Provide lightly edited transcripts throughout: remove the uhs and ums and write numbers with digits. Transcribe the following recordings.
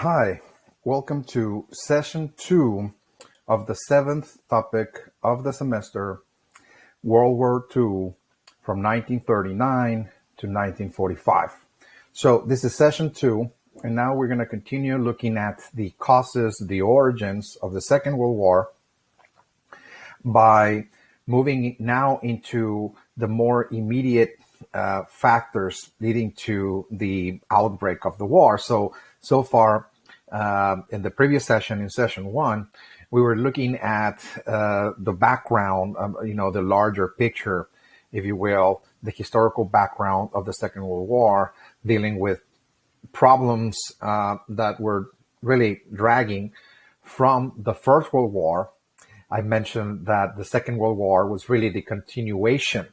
Hi, welcome to session two of the seventh topic of the semester, World War II from 1939 to 1945. So this is session two, and now we're going to continue looking at the causes, the origins of the Second World War by moving now into the more immediate factors leading to the outbreak of the war. So far, in the previous session, in session one, we were looking at the background, the larger picture, if you will, the historical background of the Second World War, dealing with problems that were really dragging from the First World War. I mentioned that the Second World War was really the continuation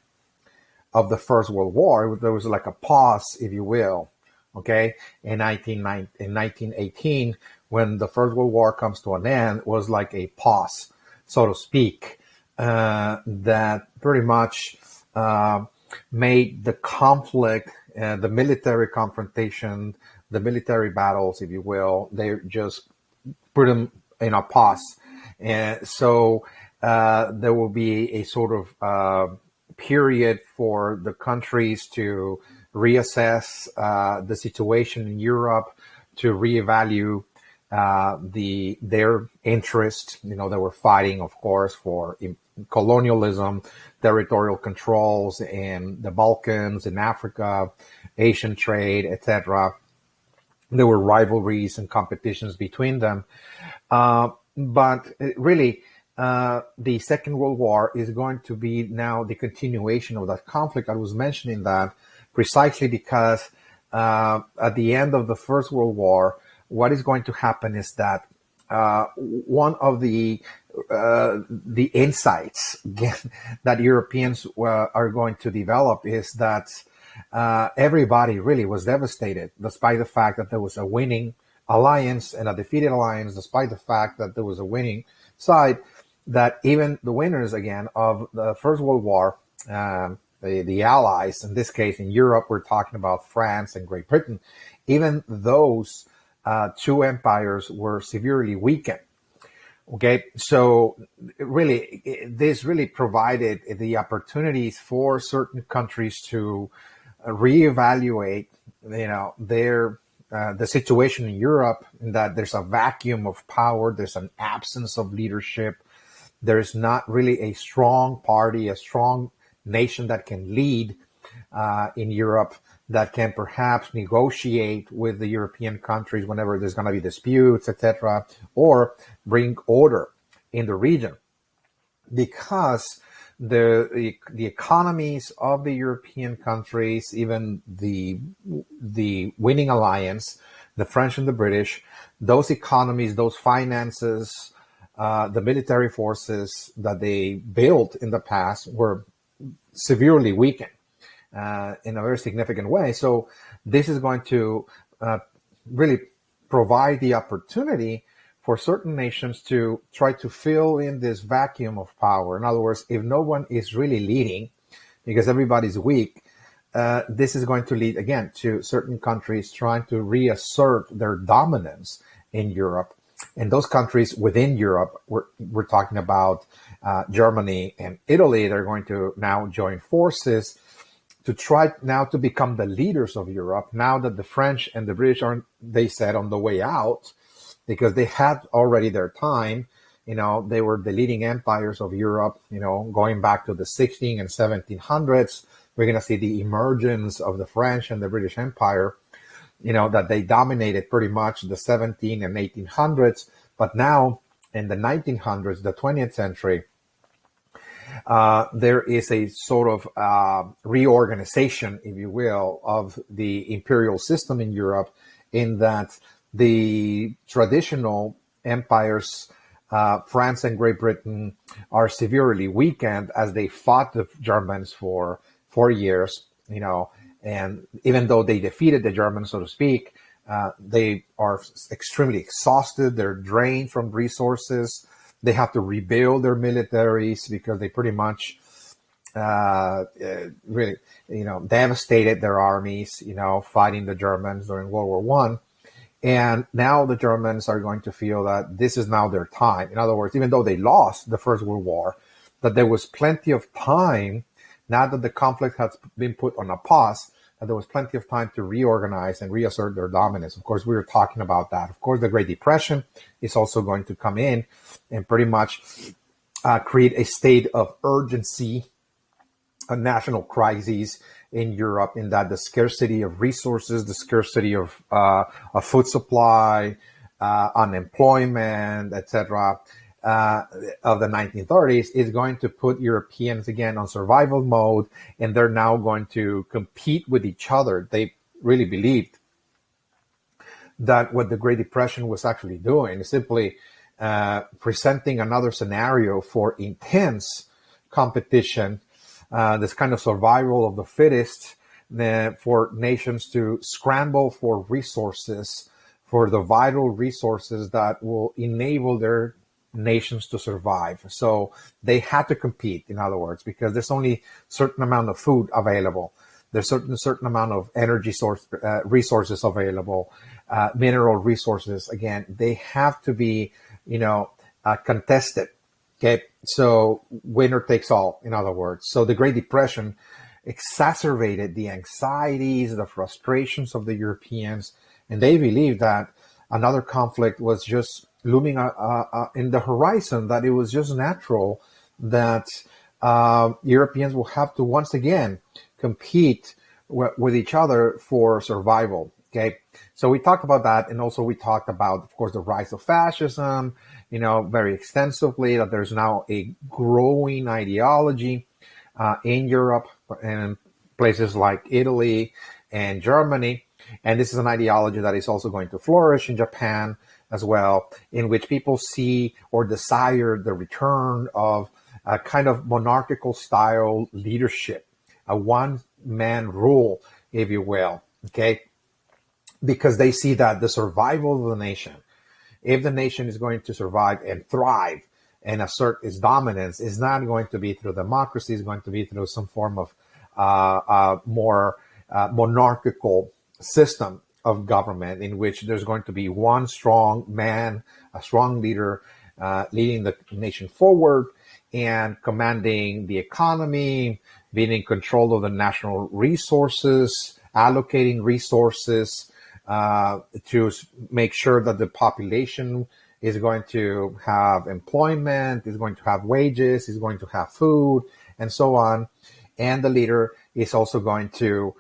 of the First World War. There was like a pause, if you will, okay, in 1918, when the First World War comes to an end, was like a pause, so to speak, that pretty much made the conflict, the military confrontation, the military battles, if you will, they just put them in a pause. And so there will be a sort of period for the countries to reassess the situation in Europe, to reevaluate their interest. They were fighting, of course, for colonialism, territorial controls in the Balkans, in Africa, Asian trade, etc. There were rivalries and competitions between them. But really, the Second World War is going to be now the continuation of that conflict. I was mentioning that precisely because at the end of the First World War, what is going to happen is that one of the insights that Europeans are going to develop is that everybody really was devastated, despite the fact that there was a winning alliance and a defeated alliance, despite the fact that there was a winning side, that even the winners again of the First World War, the Allies, in this case in Europe, we're talking about France and Great Britain, even those two empires were severely weakened. Okay, so this really provided the opportunities for certain countries to reevaluate, their the situation in Europe, in that there's a vacuum of power, there's an absence of leadership, there's not really a strong party, a strong nation that can lead in Europe, that can perhaps negotiate with the European countries whenever there's going to be disputes, etc., or bring order in the region, because the economies of the European countries, even the winning alliance, the French and the British, those economies, those finances, the military forces that they built in the past were severely weakened in a very significant way. So this is going to really provide the opportunity for certain nations to try to fill in this vacuum of power. In other words, if no one is really leading, because everybody's weak, this is going to lead, again, to certain countries trying to reassert their dominance in Europe. And those countries within Europe, we're talking about Germany and Italy, they're going to now join forces to try now to become the leaders of Europe, now that the French and the British are, they said, on the way out, because they had already their time. They were the leading empires of Europe, going back to the 16 and 1700s. We're going to see the emergence of the French and the British Empire, that they dominated pretty much the 17 and 1800s. But now in the 1900s, the 20th century, there is a sort of reorganization, if you will, of the imperial system in Europe, in that the traditional empires, France and Great Britain, are severely weakened as they fought the Germans for 4 years, and even though they defeated the Germans, so to speak, they are extremely exhausted. They're drained from resources. They have to rebuild their militaries because they pretty much really, devastated their armies, fighting the Germans during World War I. And now the Germans are going to feel that this is now their time. In other words, even though they lost the First World War, that there was plenty of time, now that the conflict has been put on a pause, that there was plenty of time to reorganize and reassert their dominance. Of course, we were talking about that. Of course, the Great Depression is also going to come in and pretty much create a state of urgency, a national crisis in Europe, in that the scarcity of resources, the scarcity of food supply, unemployment, etc., of the 1930s is going to put Europeans again on survival mode, and they're now going to compete with each other. They really believed that what the Great Depression was actually doing is simply presenting another scenario for intense competition, this kind of survival of the fittest, for nations to scramble for resources, for the vital resources that will enable their nations to survive. So they had to compete, in other words, because there's only certain amount of food available. There's certain amount of energy resources available, mineral resources. Again, they have to be, contested. Okay, so winner takes all, in other words. So the Great Depression exacerbated the anxieties, the frustrations of the Europeans, and they believed that another conflict was just looming in the horizon, that it was just natural that Europeans will have to once again compete with each other for survival. Okay, so we talked about that, and also we talked about, of course, the rise of fascism, very extensively, that there's now a growing ideology in Europe and places like Italy and Germany. And this is an ideology that is also going to flourish in Japan as well, in which people see or desire the return of a kind of monarchical style leadership, a one-man rule, if you will, okay? Because they see that the survival of the nation, if the nation is going to survive and thrive and assert its dominance, is not going to be through democracy, it's going to be through some form of more monarchical system of government, in which there's going to be one strong man, a strong leader, leading the nation forward and commanding the economy, being in control of the national resources, allocating resources to make sure that the population is going to have employment, is going to have wages, is going to have food, and so on. And the leader is also going to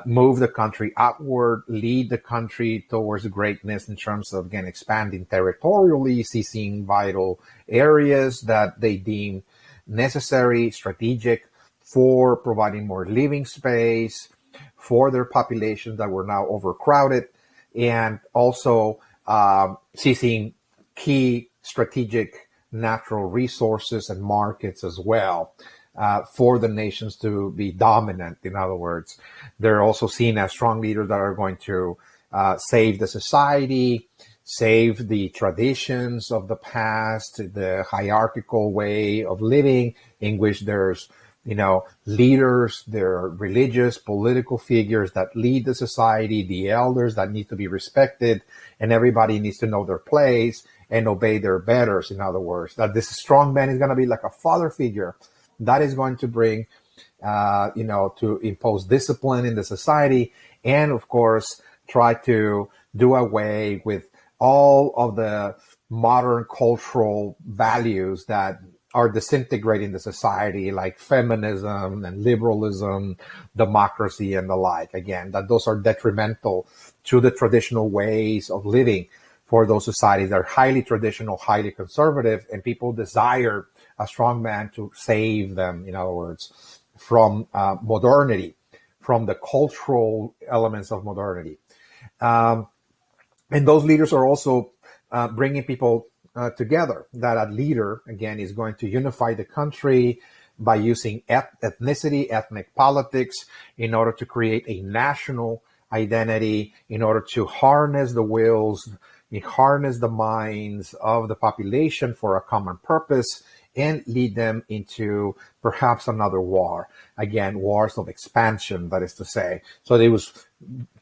move the country upward, lead the country towards greatness in terms of, again, expanding territorially, seizing vital areas that they deem necessary, strategic, for providing more living space for their populations that were now overcrowded, and also seizing key strategic natural resources and markets as well. For the nations to be dominant. In other words, they're also seen as strong leaders that are going to save the society, save the traditions of the past, the hierarchical way of living, in which there's, leaders, there are religious, political figures that lead the society, the elders that need to be respected, and everybody needs to know their place and obey their betters. In other words, that this strong man is going to be like a father figure that is going to bring, to impose discipline in the society, and of course, try to do away with all of the modern cultural values that are disintegrating the society, like feminism and liberalism, democracy, and the like. Again, that those are detrimental to the traditional ways of living for those societies that are highly traditional, highly conservative, and people desire a strong man to save them, in other words, from modernity, from the cultural elements of modernity. And those leaders are also bringing people together. That a leader, again, is going to unify the country by using ethnicity, ethnic politics, in order to create a national identity, in order to harness the wills, harness the minds of the population for a common purpose, and lead them into perhaps another war. Again, wars of expansion, that is to say. So it was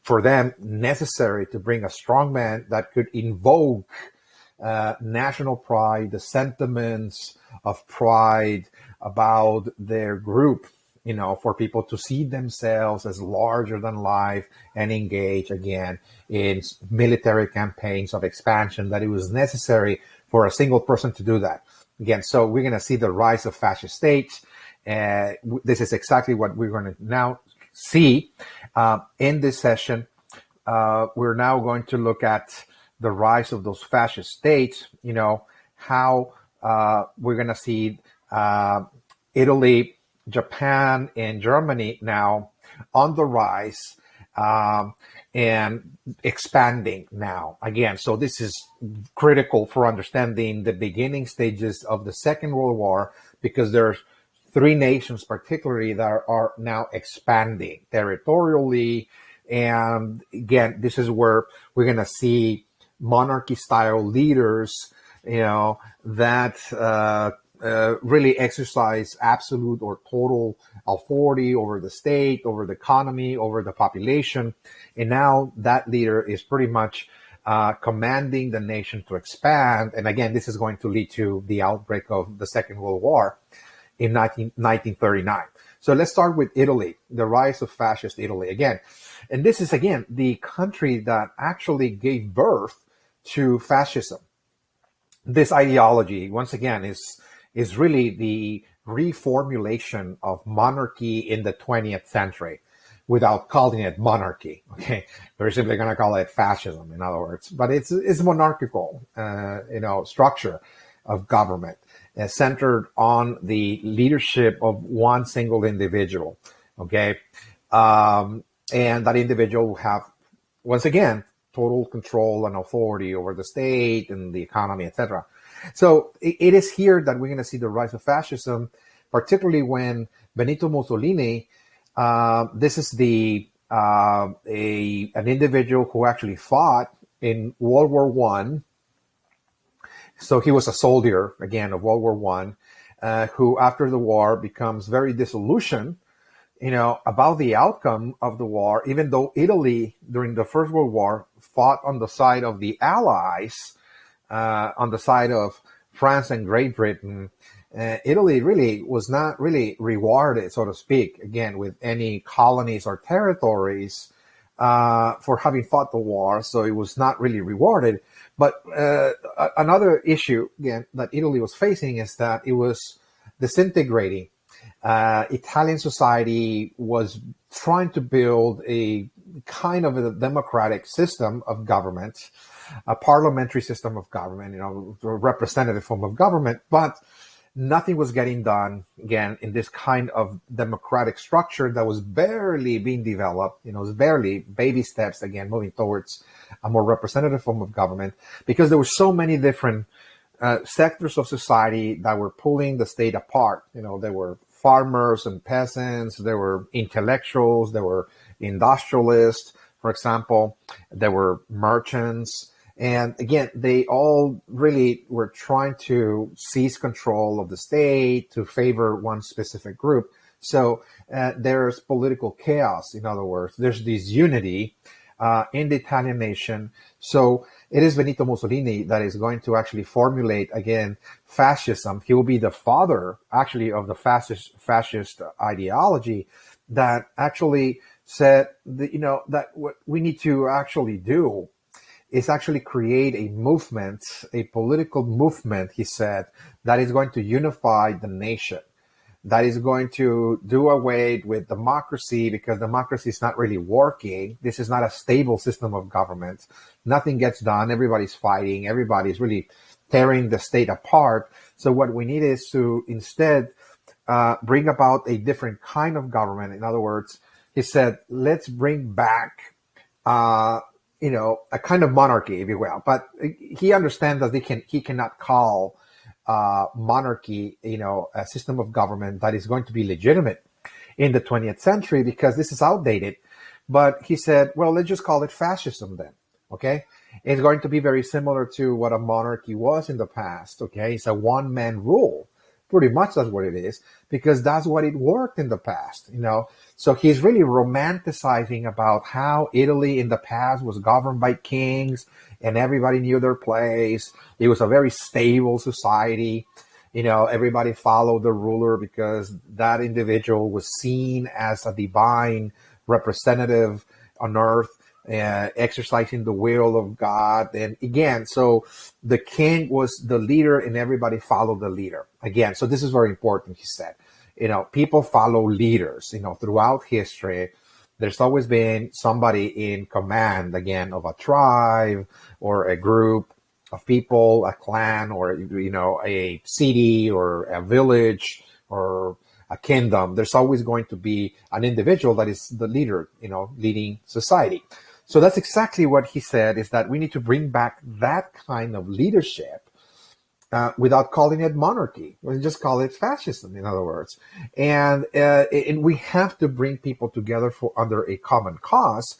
for them necessary to bring a strong man that could invoke national pride, the sentiments of pride about their group, for people to see themselves as larger than life and engage again in military campaigns of expansion, that it was necessary for a single person to do that. Again, so we're going to see the rise of fascist states. This is exactly what we're going to now see in this session. We're now going to look at the rise of those fascist states, how we're going to see Italy, Japan, and Germany now on the rise and expanding now. Again, so this is critical for understanding the beginning stages of the Second World War, because there's three nations particularly that are now expanding territorially. And again, this is where we're going to see monarchy-style leaders, that really exercise absolute or total authority over the state, over the economy, over the population. And now that leader is pretty much commanding the nation to expand. And again, this is going to lead to the outbreak of the Second World War in 1939. So let's start with Italy, the rise of fascist Italy again. And this is, again, the country that actually gave birth to fascism. This ideology, once again, is really the reformulation of monarchy in the 20th century without calling it monarchy. Okay, we're simply going to call it fascism, in other words. But it's monarchical, structure of government centered on the leadership of one single individual. Okay, and that individual will have, once again, total control and authority over the state and the economy, etc. So it is here that we're going to see the rise of fascism, particularly when Benito Mussolini, this is an individual who actually fought in World War One. So he was a soldier, again, of World War One, who after the war becomes very disillusioned, about the outcome of the war, even though Italy during the First World War fought on the side of the Allies, on the side of France and Great Britain. Italy really was not really rewarded, so to speak, again, with any colonies or territories for having fought the war. So it was not really rewarded. But another issue, again, that Italy was facing is that it was disintegrating. Italian society was trying to build a kind of a democratic system of government, a parliamentary system of government, a representative form of government, but nothing was getting done, again, in this kind of democratic structure that was barely being developed. It was barely baby steps, again, moving towards a more representative form of government, because there were so many different sectors of society that were pulling the state apart. There were farmers and peasants, there were intellectuals, there were industrialists, for example, there were merchants. And again, they all really were trying to seize control of the state to favor one specific group. So there's political chaos. In other words, there's disunity in the Italian nation. So it is Benito Mussolini that is going to actually formulate, again, fascism. He will be the father, actually, of the fascist ideology that actually said that, that what we need to actually do is actually create a movement, a political movement, he said, that is going to unify the nation, that is going to do away with democracy, because democracy is not really working. This is not a stable system of government. Nothing gets done. Everybody's fighting. Everybody's really tearing the state apart. So what we need is to instead bring about a different kind of government. In other words, he said, let's bring back a kind of monarchy, if you will. But he understands that he cannot call monarchy, a system of government that is going to be legitimate in the 20th century, because this is outdated. But he said, well, let's just call it fascism then. Okay. It's going to be very similar to what a monarchy was in the past. Okay. It's a one-man rule. pretty much that's what it is, because that's what it worked in the past, you know. So he's really romanticizing about how Italy in the past was governed by kings and everybody knew their place. It was a very stable society. You know, everybody followed the ruler because that individual was seen as a divine representative on earth, exercising the will of God. And again, so the king was the leader and everybody followed the leader. Again, so this is very important, he said. You know, people follow leaders, you know, throughout history. There's always been somebody in command, again, of a tribe or a group of people, a clan, or, you know, a city or a village or a kingdom. There's always going to be an individual that is the leader, you know, leading society. So that's exactly what he said, is that we need to bring back that kind of leadership, without calling it monarchy. We just call it fascism, in other words. And we have to bring people together for under a common cause,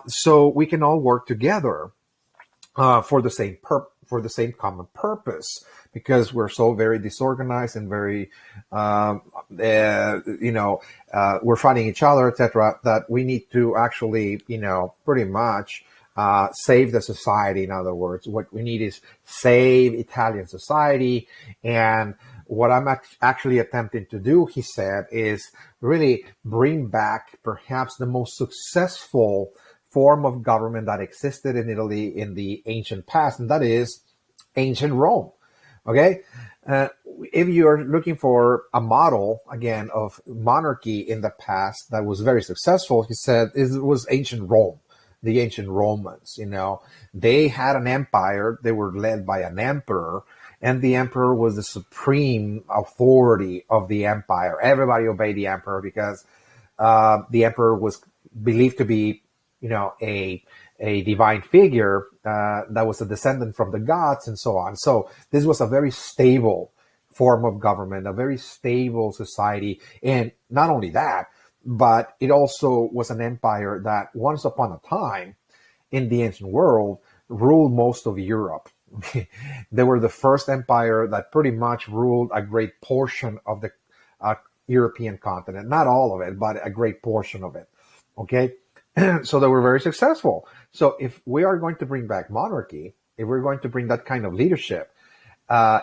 so we can all work together for the same common purpose, because we're so very disorganized and very we're fighting each other, etc., that we need to actually, you know, pretty much save the society. In other words, what we need is save Italian society. And what I'm actually attempting to do, he said, is really bring back perhaps the most successful form of government that existed in Italy in the ancient past, and that is ancient Rome. Okay? If you're looking for a model, again, of monarchy in the past that was very successful, he said, it was ancient Rome, the ancient Romans. You know, they had an empire, they were led by an emperor, and the emperor was the supreme authority of the empire. Everybody obeyed the emperor because the emperor was believed to be, you know, a divine figure that was a descendant from the gods and so on. So this was a very stable form of government, a very stable society. And not only that, but it also was an empire that once upon a time in the ancient world ruled most of Europe. They were the first empire that pretty much ruled a great portion of the European continent. Not all of it, but a great portion of it. Okay? So they were very successful. So if we are going to bring back monarchy, if we're going to bring that kind of leadership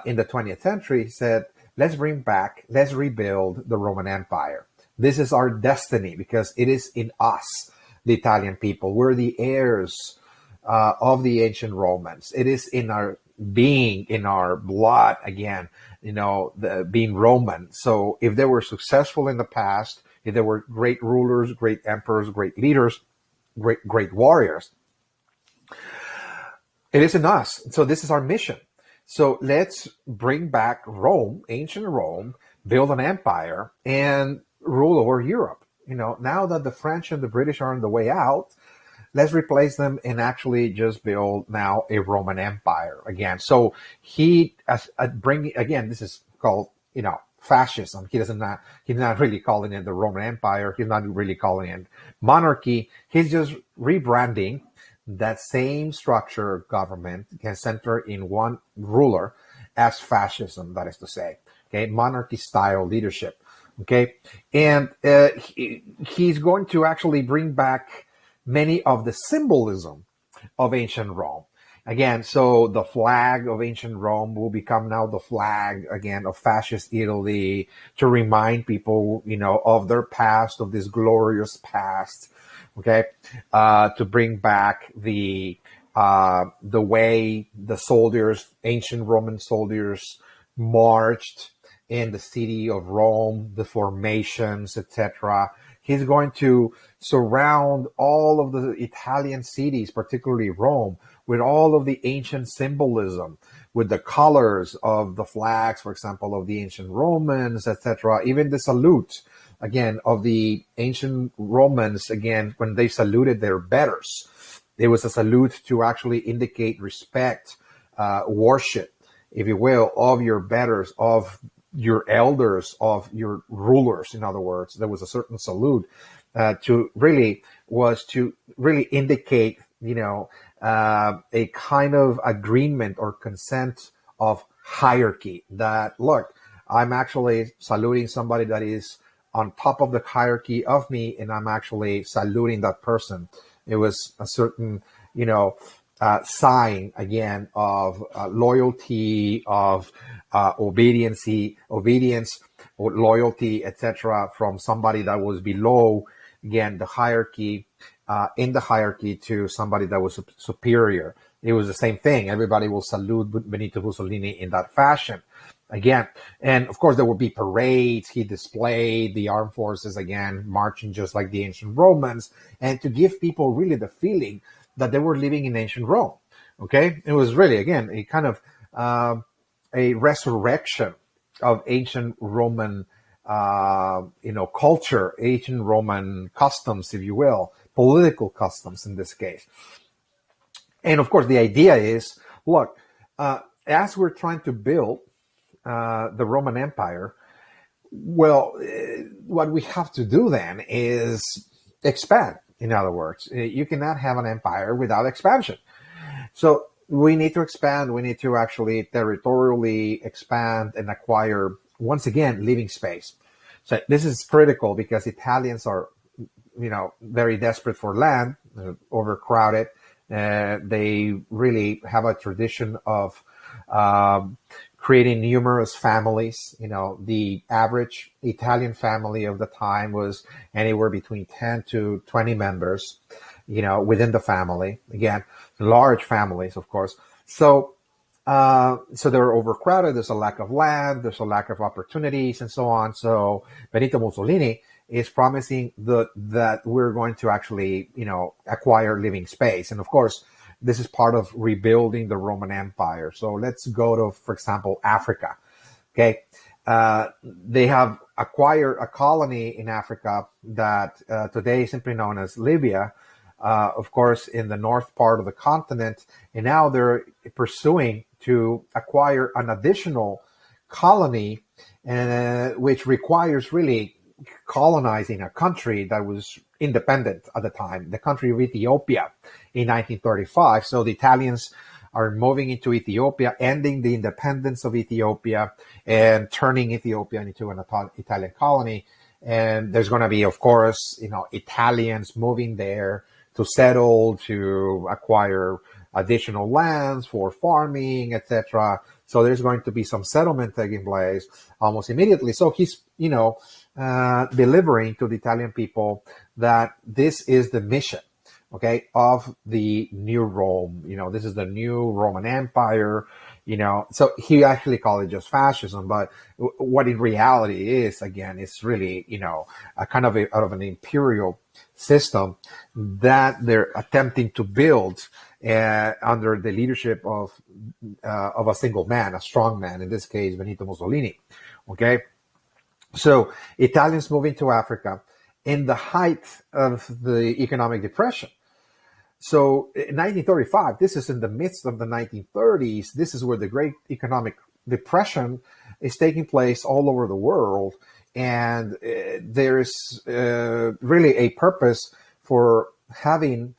in the 20th century, he said, let's rebuild the Roman Empire. This is our destiny because it is in us, the Italian people. We're the heirs of the ancient Romans. It is in our being, in our blood, again, you know, being Roman. So if they were successful in the past, if there were great rulers, great emperors, great leaders, great warriors, it is in us. So this is our mission. So let's bring back Rome, ancient Rome, build an empire, and rule over Europe. You know, now that the French and the British are on the way out, let's replace them and actually just build now a Roman Empire again. So he again, this is called, you know, fascism. He's not really calling it the Roman Empire. He's not really calling it monarchy. He's just rebranding that same structure of government can center in one ruler as fascism, that is to say, okay, monarchy style leadership. Okay. And he's going to actually bring back many of the symbolism of ancient Rome. Again, so the flag of ancient Rome will become now the flag, again, of fascist Italy, to remind people, you know, of their past, of this glorious past, okay? To bring back the way the soldiers, ancient Roman soldiers, marched in the city of Rome, the formations, etc. He's going to surround all of the Italian cities, particularly Rome, with all of the ancient symbolism, with the colors of the flags, for example, of the ancient Romans, etc. Even the salute, again, of the ancient Romans, again, when they saluted their betters, it was a salute to actually indicate respect, worship, if you will, of your betters, of your elders, of your rulers. In other words, there was a certain salute to really indicate, you know, a kind of agreement or consent of hierarchy that, look, I'm actually saluting somebody that is on top of the hierarchy of me, and I'm actually saluting that person. It was a certain, sign again of loyalty, of obedience, or loyalty, etc., from somebody that was below, again, the hierarchy, in the hierarchy, to somebody that was superior. It was the same thing. Everybody will salute Benito Mussolini in that fashion. Again, and of course, there would be parades. He displayed the armed forces again, marching just like the ancient Romans, and to give people really the feeling that they were living in ancient Rome. Okay, it was really, again, a kind of a resurrection of ancient Roman, culture, ancient Roman customs, if you will, political customs in this case. And of course, the idea is, look, as we're trying to build the Roman Empire, well, what we have to do then is expand. In other words, you cannot have an empire without expansion. So we need to expand. We need to actually territorially expand and acquire, once again, living space. So this is critical because Italians are, very desperate for land, overcrowded. They really have a tradition of creating numerous families. The average Italian family of the time was anywhere between 10 to 20 members, within the family. Again, large families, of course. So they're overcrowded. There's a lack of land. There's a lack of opportunities, and so on. So Benito Mussolini is promising that we're going to actually, acquire living space. And of course, this is part of rebuilding the Roman Empire. So let's go to, for example, Africa. Okay. They have acquired a colony in Africa that today is simply known as Libya, of course, in the north part of the continent. And now they're pursuing to acquire an additional colony, which requires really colonizing a country that was independent at the time, the country of Ethiopia in 1935. So the Italians are moving into Ethiopia, ending the independence of Ethiopia and turning Ethiopia into an Italian colony. And there's going to be, of course, Italians moving there to settle, to acquire additional lands for farming, etc. So there's going to be some settlement taking place almost immediately. So he's, delivering to the Italian people that this is the mission, okay, of the new Rome. This is the new Roman Empire. So he actually called it just fascism, but what in reality is, again, it's really, a kind of out of an imperial system that they're attempting to build under the leadership of a single man, a strong man, in this case, Benito Mussolini. Okay. So Italians moving to Africa in the height of the economic depression. So in 1935, this is in the midst of the 1930s. This is where the great economic depression is taking place all over the world. And there's really a purpose for having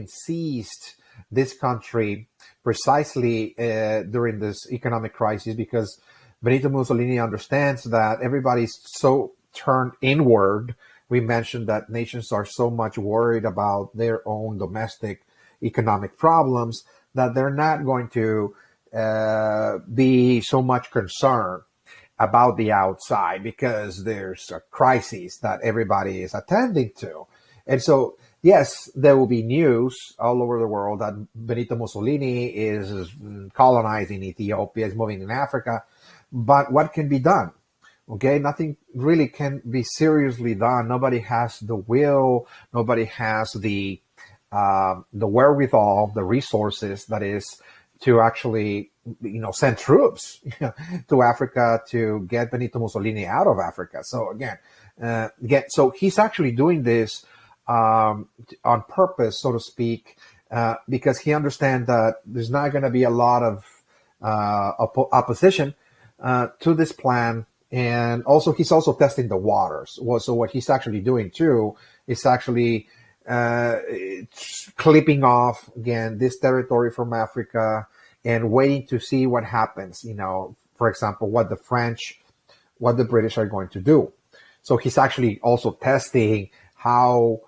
seized this country precisely during this economic crisis, because Benito Mussolini understands that everybody's so turned inward. We mentioned that nations are so much worried about their own domestic economic problems that they're not going to be so much concerned about the outside, because there's a crisis that everybody is attending to. And so, yes, there will be news all over the world that Benito Mussolini is colonizing Ethiopia, is moving in Africa. But what can be done? Okay, nothing really can be seriously done. Nobody has the will. Nobody has the wherewithal, the resources, that is, to actually, send troops to Africa to get Benito Mussolini out of Africa. So so he's actually doing this on purpose, so to speak, because he understands that there's not going to be a lot of opposition to this plan. And also, he's also testing the waters. So what he's actually doing too is actually clipping off again this territory from Africa and waiting to see what happens, for example, what the British are going to do. So he's actually also testing how,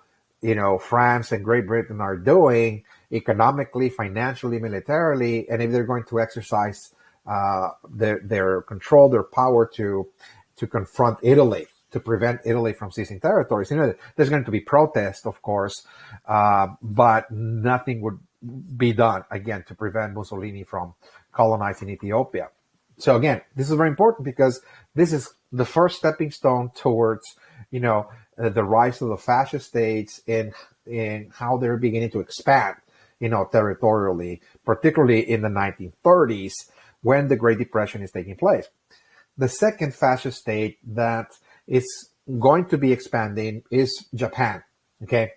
France and Great Britain are doing economically, financially, militarily, and if they're going to exercise their control, their power to confront Italy, to prevent Italy from seizing territories. There's going to be protests, of course, but nothing would be done, again, to prevent Mussolini from colonizing Ethiopia. So again, this is very important because this is the first stepping stone towards, the rise of the fascist states in how they're beginning to expand, territorially, particularly in the 1930s when the Great Depression is taking place. The second fascist state that is going to be expanding is Japan. Okay.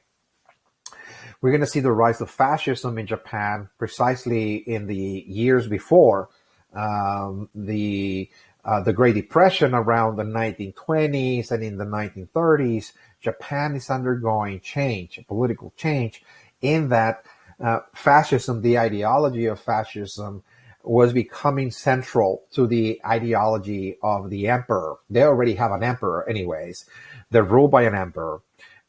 We're going to see the rise of fascism in Japan precisely in the years before the Great Depression around the 1920s, and in the 1930s, Japan is undergoing change, political change, in that fascism, the ideology of fascism, was becoming central to the ideology of the emperor. They already have an emperor anyways. They're ruled by an emperor.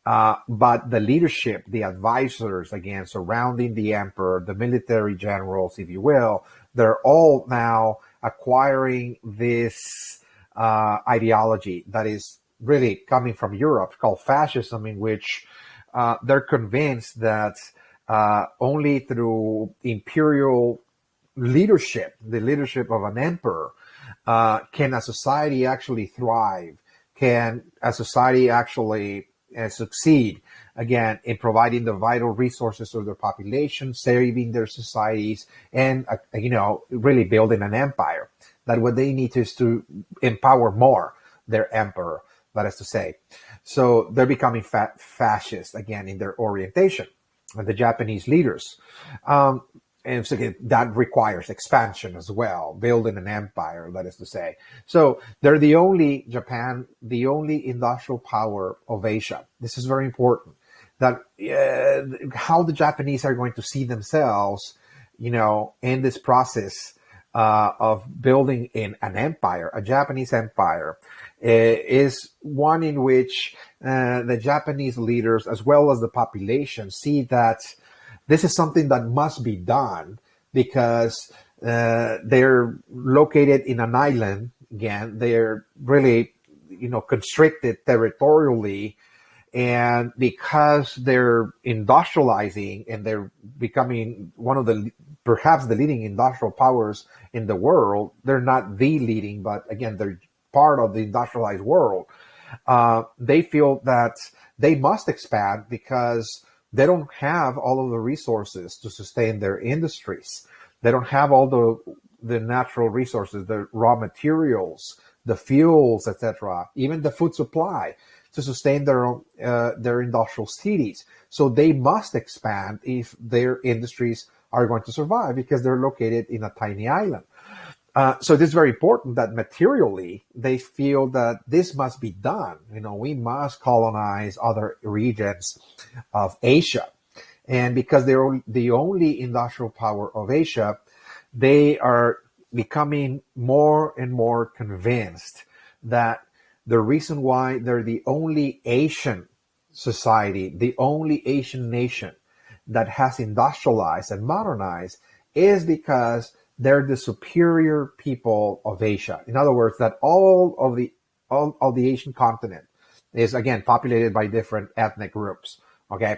But the leadership, the advisors, again, surrounding the emperor, the military generals, if you will, they're all now acquiring this ideology that is really coming from Europe, called fascism, in which they're convinced that only through imperial leadership, the leadership of an emperor, can a society actually thrive, can a society actually succeed, again, in providing the vital resources of their population, saving their societies, and, really building an empire. That what they need is to empower more their emperor, that is to say. So they're becoming fascist, again, in their orientation, the Japanese leaders. And so that requires expansion as well, building an empire, that is to say. So they're the only industrial power of Asia. This is very important. That how the Japanese are going to see themselves, in this process of building in an empire, a Japanese empire, is one in which the Japanese leaders, as well as the population, see that this is something that must be done because they're located in an island. Again, they're really, constricted territorially. And because they're industrializing and they're becoming one of perhaps the leading industrial powers in the world, they're not the leading, but again, they're part of the industrialized world. They feel that they must expand because they don't have all of the resources to sustain their industries. They don't have all the natural resources, the raw materials, the fuels, etc., even the food supply to sustain their industrial cities. So they must expand if their industries are going to survive because they're located in a tiny island. So this is very important that materially they feel that this must be done. We must colonize other regions of Asia. And because they're the only industrial power of Asia, they are becoming more and more convinced that the reason why they're the only Asian society, the only Asian nation that has industrialized and modernized is because they're the superior people of Asia. In other words, that all of the Asian continent is, again, populated by different ethnic groups. Okay.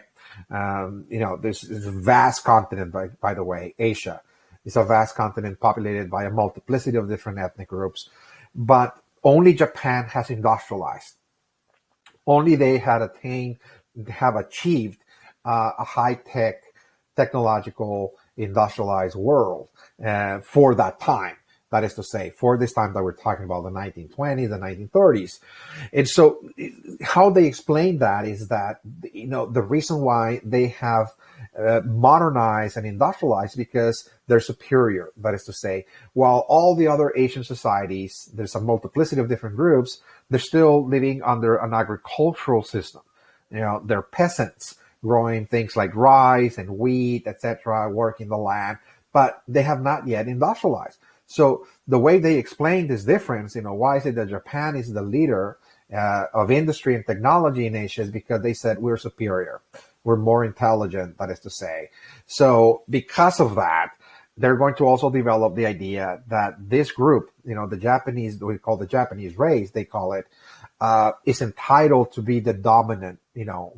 This is a vast continent, by the way. Asia is a vast continent populated by a multiplicity of different ethnic groups, but only Japan has industrialized. Only they have achieved a high-tech, technological, industrialized world for that time. That is to say, for this time that we're talking about, the 1920s, the 1930s. And so how they explain that is that, the reason why they have modernized and industrialized because they're superior. That is to say, while all the other Asian societies, there's a multiplicity of different groups, they're still living under an agricultural system. They're peasants growing things like rice and wheat, etc., working the land, but they have not yet industrialized. So the way they explain this difference, why is it that Japan is the leader of industry and technology in Asia, is because they said we're superior, we're more intelligent, that is to say. So because of that, they're going to also develop the idea that this group, the Japanese, we call the Japanese race, they call it, is entitled to be the dominant,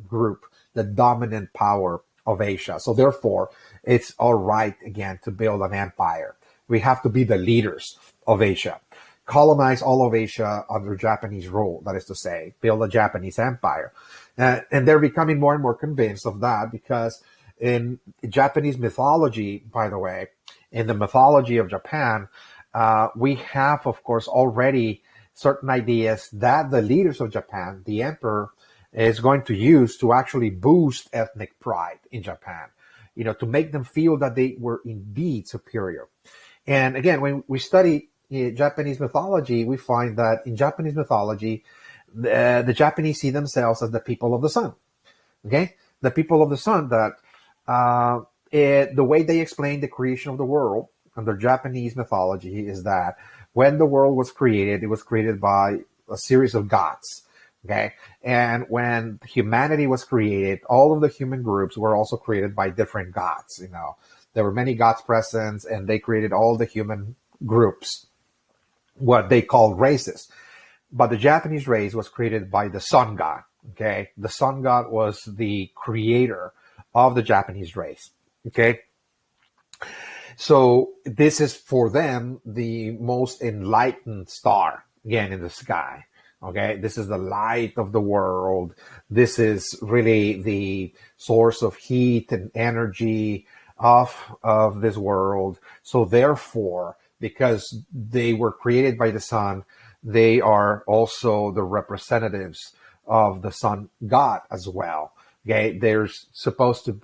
group, the dominant power of Asia. So therefore, it's all right again to build an empire. We have to be the leaders of Asia, colonize all of Asia under Japanese rule. That is to say, build a Japanese empire, and they're becoming more and more convinced of that because in Japanese mythology, by the way, in the mythology of Japan, we have, of course, already certain ideas that the leaders of Japan, the emperor, is going to use to actually boost ethnic pride in Japan, to make them feel that they were indeed superior. And again, when we study Japanese mythology, we find that in Japanese mythology, the Japanese see themselves as the people of the sun. Okay, the people of the sun. That the way they explain the creation of the world under Japanese mythology is that when the world was created, it was created by a series of gods. Okay, and when humanity was created, all of the human groups were also created by different gods. There were many gods present, and they created all the human groups, what they called races. But the Japanese race was created by the sun god. Okay, the sun god was the creator of the Japanese race. Okay, so this is for them the most enlightened star again in the sky. Okay, this is the light of the world. This is really the source of heat and energy of this world. So therefore, because they were created by the sun, they are also the representatives of the sun god as well. Okay, they're supposed to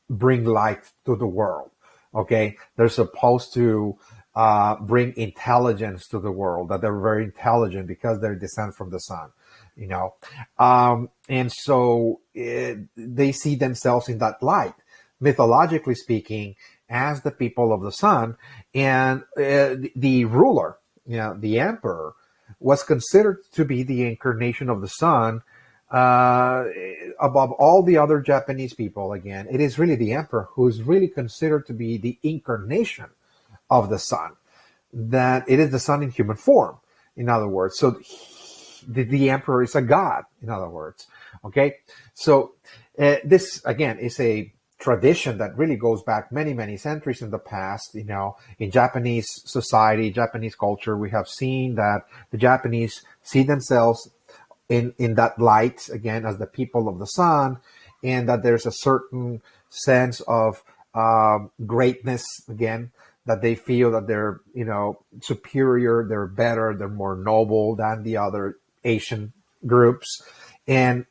bring light to the world. Okay, they're supposed to bring intelligence to the world, that they're very intelligent because they're descent from the sun, and so they see themselves in that light, mythologically speaking, as the people of the sun. And the ruler, the emperor, was considered to be the incarnation of the sun above all the other Japanese people. Again, it is really the emperor who is really considered to be the incarnation of the sun, that it is the sun in human form, in other words. So the emperor is a god, in other words. Okay, so this again is a tradition that really goes back many, many centuries in the past. In Japanese society, Japanese culture, we have seen that the Japanese see themselves in that light again as the people of the sun, and that there's a certain sense of greatness again, that they feel that they're superior, they're better, they're more noble than the other Asian groups. And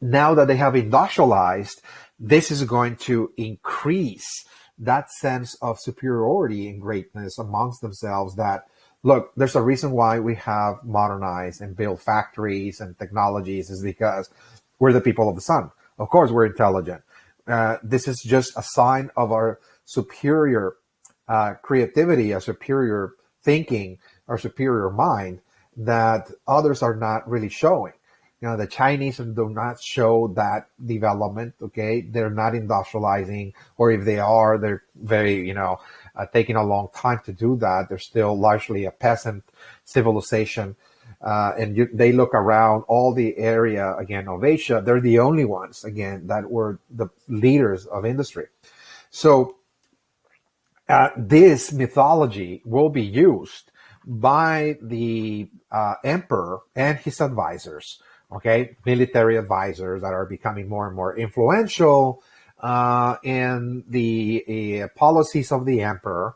now that they have industrialized, this is going to increase that sense of superiority and greatness amongst themselves. That, look, there's a reason why we have modernized and built factories and technologies, is because we're the people of the sun. Of course, we're intelligent. This is just a sign of our superior creativity, a superior thinking, our superior mind that others are not really showing. The Chinese do not show that development. Okay, they're not industrializing, or if they are, they're very, taking a long time to do that. They're still largely a peasant civilization, and they look around all the area again of Asia. They're the only ones again that were the leaders of industry. So this mythology will be used by the emperor and his advisors, okay, military advisors that are becoming more and more influential in the policies of the emperor,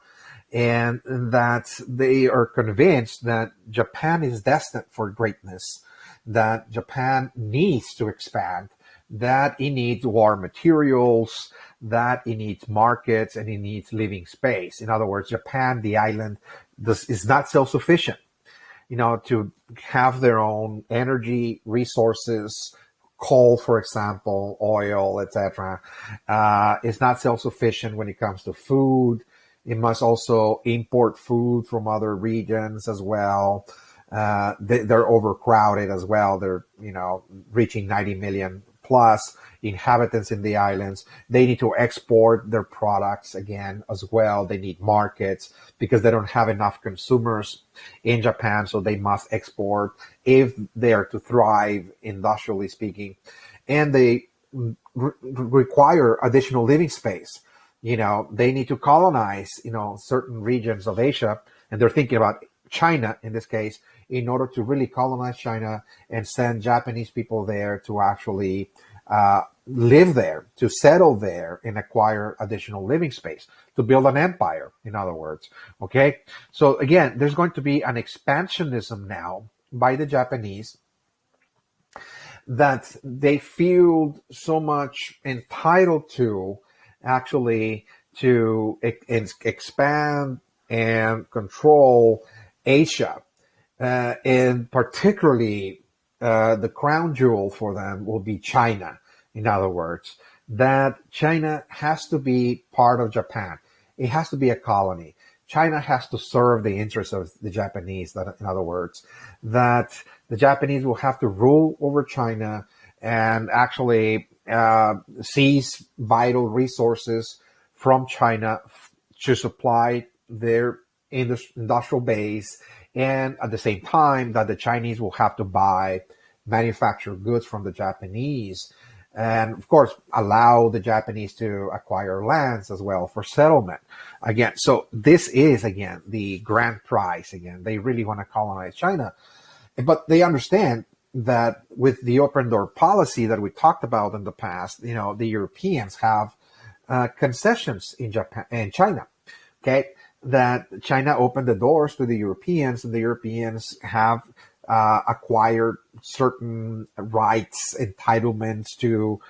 and that they are convinced that Japan is destined for greatness, that Japan needs to expand, that it needs war materials, that it needs markets, and it needs living space. In other words, Japan, the island, is not self-sufficient, to have their own energy resources, coal, for example, oil, etc. Is not self-sufficient when it comes to food, It must also import food from other regions as well. They're overcrowded as well. They're, reaching 90 million plus inhabitants in the islands. They need to export their products again as well. They need markets because they don't have enough consumers in Japan, so they must export if they are to thrive industrially speaking. And they require additional living space. They need to colonize, certain regions of Asia, and they're thinking about China in this case, in order to really colonize China and send Japanese people there to actually live there, to settle there and acquire additional living space, to build an empire, in other words. Okay. So again, there's going to be an expansionism now by the Japanese that they feel so much entitled to actually to expand and control Asia. And particularly, the crown jewel for them will be China. In other words, that China has to be part of Japan. It has to be a colony. China has to serve the interests of the Japanese. That, in other words, that the Japanese will have to rule over China and actually seize vital resources from China to supply their industrial base, and at the same time that the Chinese will have to buy manufactured goods from the Japanese, and of course allow the Japanese to acquire lands as well for settlement. Again, so this is again the grand prize. Again, they really want to colonize China, but they understand that with the open door policy that we talked about in the past, the Europeans have concessions in Japan and China. Okay, that China opened the doors to the Europeans, and the Europeans have acquired certain rights, entitlements to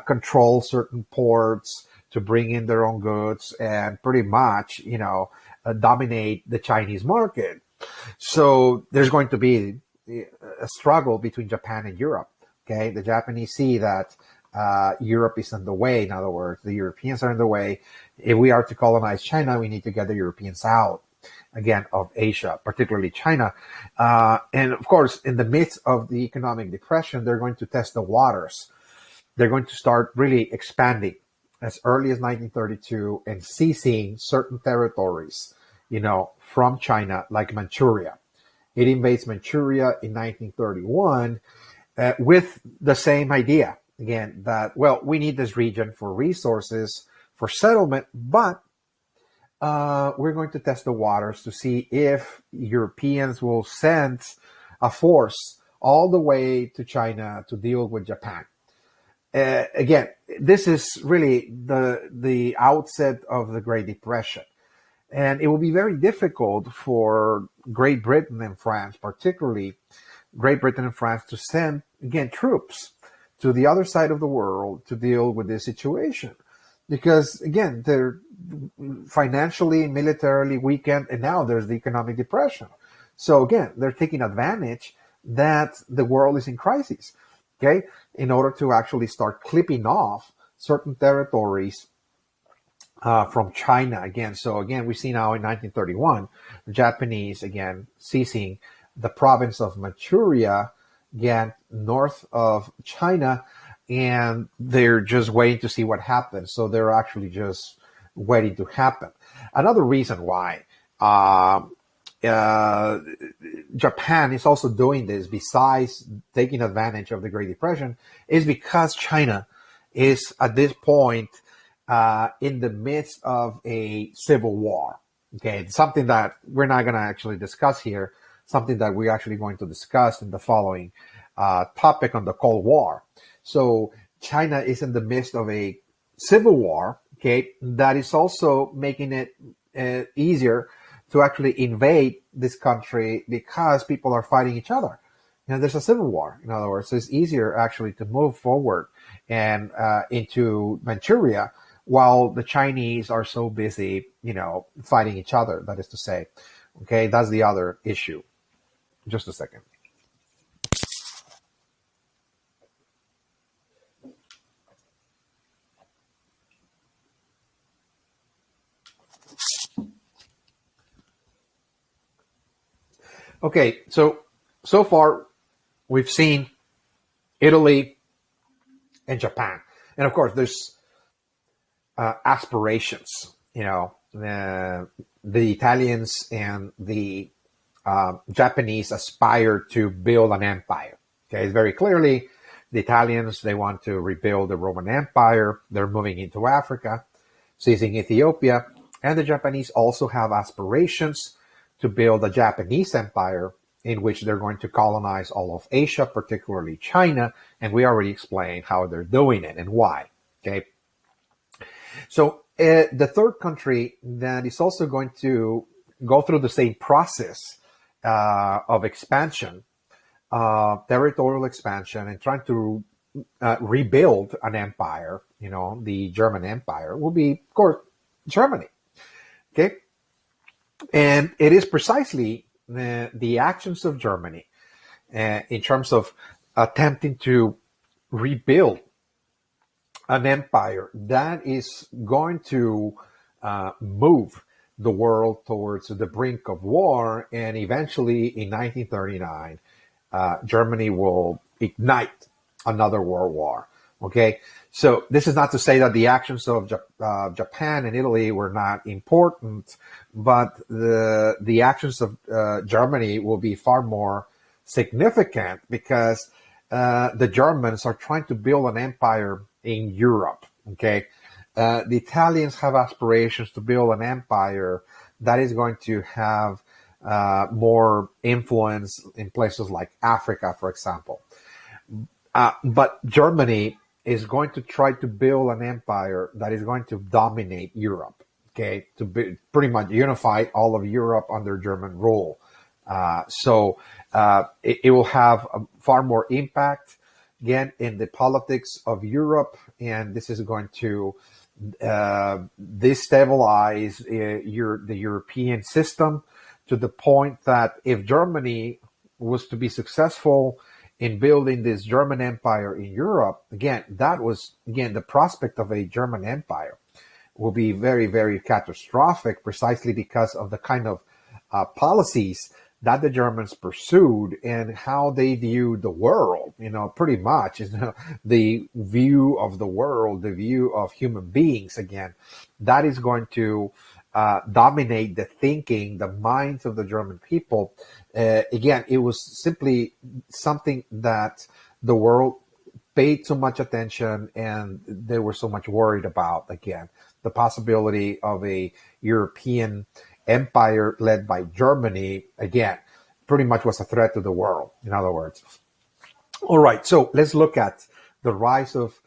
control certain ports, to bring in their own goods, and pretty much, dominate the Chinese market. So there's going to be a struggle between Japan and Europe. Okay, the Japanese see that Europe is in the way. In other words, the Europeans are in the way. If we are to colonize China, we need to get the Europeans out again of Asia, particularly China. And of course, in the midst of the economic depression, they're going to test the waters. They're going to start really expanding as early as 1932 and seizing certain territories, from China, like Manchuria. It invades Manchuria in 1931 with the same idea. Again, that, well, we need this region for resources, for settlement, but we're going to test the waters to see if Europeans will send a force all the way to China to deal with Japan. Again, this is really the outset of the Great Depression. And it will be very difficult for Great Britain and France, particularly Great Britain and France, to send, again, troops to the other side of the world to deal with this situation. Because, again, they're financially, militarily weakened, and now there's the economic depression. So, again, they're taking advantage that the world is in crisis, okay, in order to actually start clipping off certain territories from China again. So again, we see now in 1931, the Japanese again seizing the province of Manchuria, again north of China, and they're just waiting to see what happens. So they're actually just waiting to happen. Another reason why Japan is also doing this, besides taking advantage of the Great Depression, is because China is at this point in the midst of a civil war. Okay, something that we're not going to actually discuss here, something that we're actually going to discuss in the following topic on the Cold War. So China is in the midst of a civil war, okay, that is also making it easier to actually invade this country because people are fighting each other. There's a civil war, in other words, so it's easier actually to move forward and into Manchuria, while the Chinese are so busy, fighting each other, that is to say. Okay, that's the other issue. Just a second. Okay, so far we've seen Italy and Japan, and of course there's aspirations. The Italians and the Japanese aspire to build an empire. Okay, it's very clearly the Italians, they want to rebuild the Roman Empire. They're moving into Africa, seizing Ethiopia, and the Japanese also have aspirations to build a Japanese empire in which they're going to colonize all of Asia, particularly China, and we already explained how they're doing it and why. Okay, so the third country that is also going to go through the same process of expansion, territorial expansion, and trying to rebuild an empire, the German Empire, will be, of course, Germany. Okay, and it is precisely the actions of Germany in terms of attempting to rebuild an empire that is going to move the world towards the brink of war, and eventually in 1939, Germany will ignite another world war. Okay, so this is not to say that the actions of Japan and Italy were not important, but the actions of Germany will be far more significant because the Germans are trying to build an empire in Europe. Okay, the Italians have aspirations to build an empire that is going to have more influence in places like Africa, for example. But Germany is going to try to build an empire that is going to dominate Europe, okay, to pretty much unify all of Europe under German rule. It will have a far more impact, again, in the politics of Europe, and this is going to destabilize the European system to the point that if Germany was to be successful in building this German empire in Europe, the prospect of a German empire will be very, very catastrophic, precisely because of the kind of policies that the Germans pursued and how they viewed the world. Pretty much the view of the world, the view of human beings, again, that is going to dominate the thinking, the minds of the German people. Again, it was simply something that the world paid so much attention and they were so much worried about. Again, the possibility of a European empire led by Germany, again, pretty much was a threat to the world, in other words. All right, so let's look at the rise of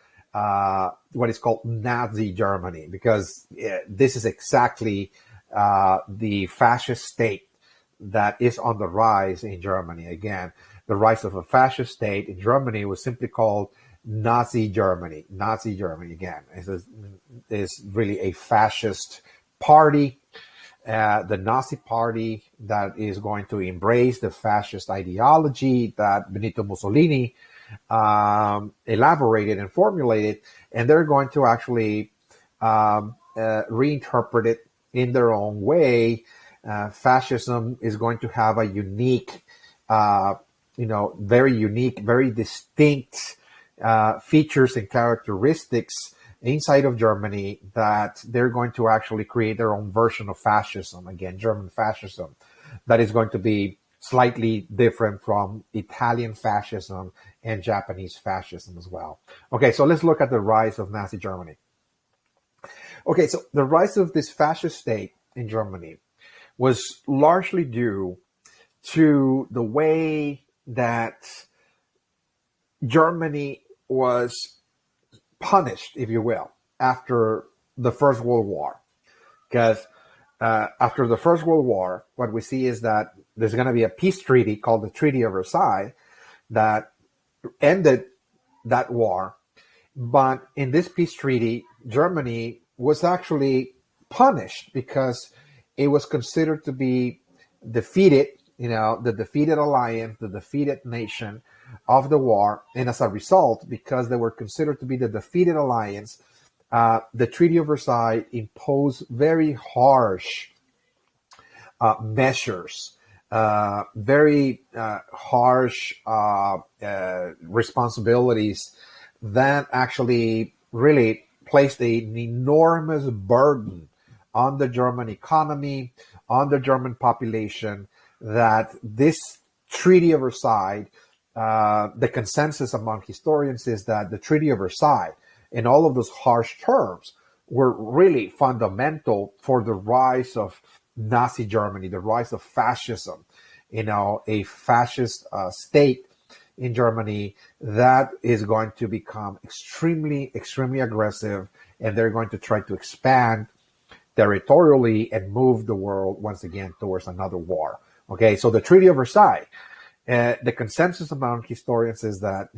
what is called Nazi Germany, because this is exactly the fascist state that is on the rise in Germany. Again, the rise of a fascist state in Germany was simply called Nazi Germany. Nazi Germany, again, is really a fascist party. The Nazi party that is going to embrace the fascist ideology that Benito Mussolini elaborated and formulated, and they're going to actually reinterpret it in their own way. Fascism is going to have a unique, very unique, very distinct features and characteristics inside of Germany that they're going to actually create their own version of fascism, again, German fascism, that is going to be slightly different from Italian fascism and Japanese fascism as well. Okay, so let's look at the rise of Nazi Germany. Okay, so the rise of this fascist state in Germany was largely due to the way that Germany was punished, if you will, after the First World War. Because after the First World War, what we see is that there's going to be a peace treaty called the Treaty of Versailles that ended that war. But in this peace treaty, Germany was actually punished because it was considered to be defeated, the defeated alliance, the defeated nation of the war. And as a result, because they were considered to be the defeated alliance, the Treaty of Versailles imposed very harsh measures very harsh responsibilities that actually really placed an enormous burden on the German economy, on the German population, that this Treaty of Versailles, the consensus among historians is that the Treaty of Versailles, in all of those harsh terms, were really fundamental for the rise of Nazi Germany, the rise of fascism, a fascist state in Germany that is going to become extremely, extremely aggressive, and they're going to try to expand territorially and move the world once again towards another war. Okay, so the Treaty of Versailles, the consensus among historians is that